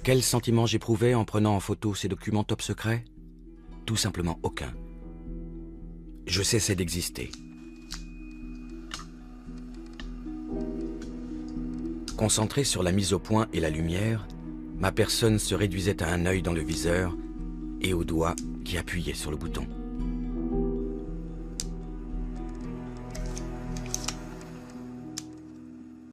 Quel sentiment j'éprouvais en prenant en photo ces documents top secrets? Tout simplement aucun. Je cessais d'exister. Concentré sur la mise au point et la lumière, ma personne se réduisait à un œil dans le viseur et aux doigts qui appuyaient sur le bouton.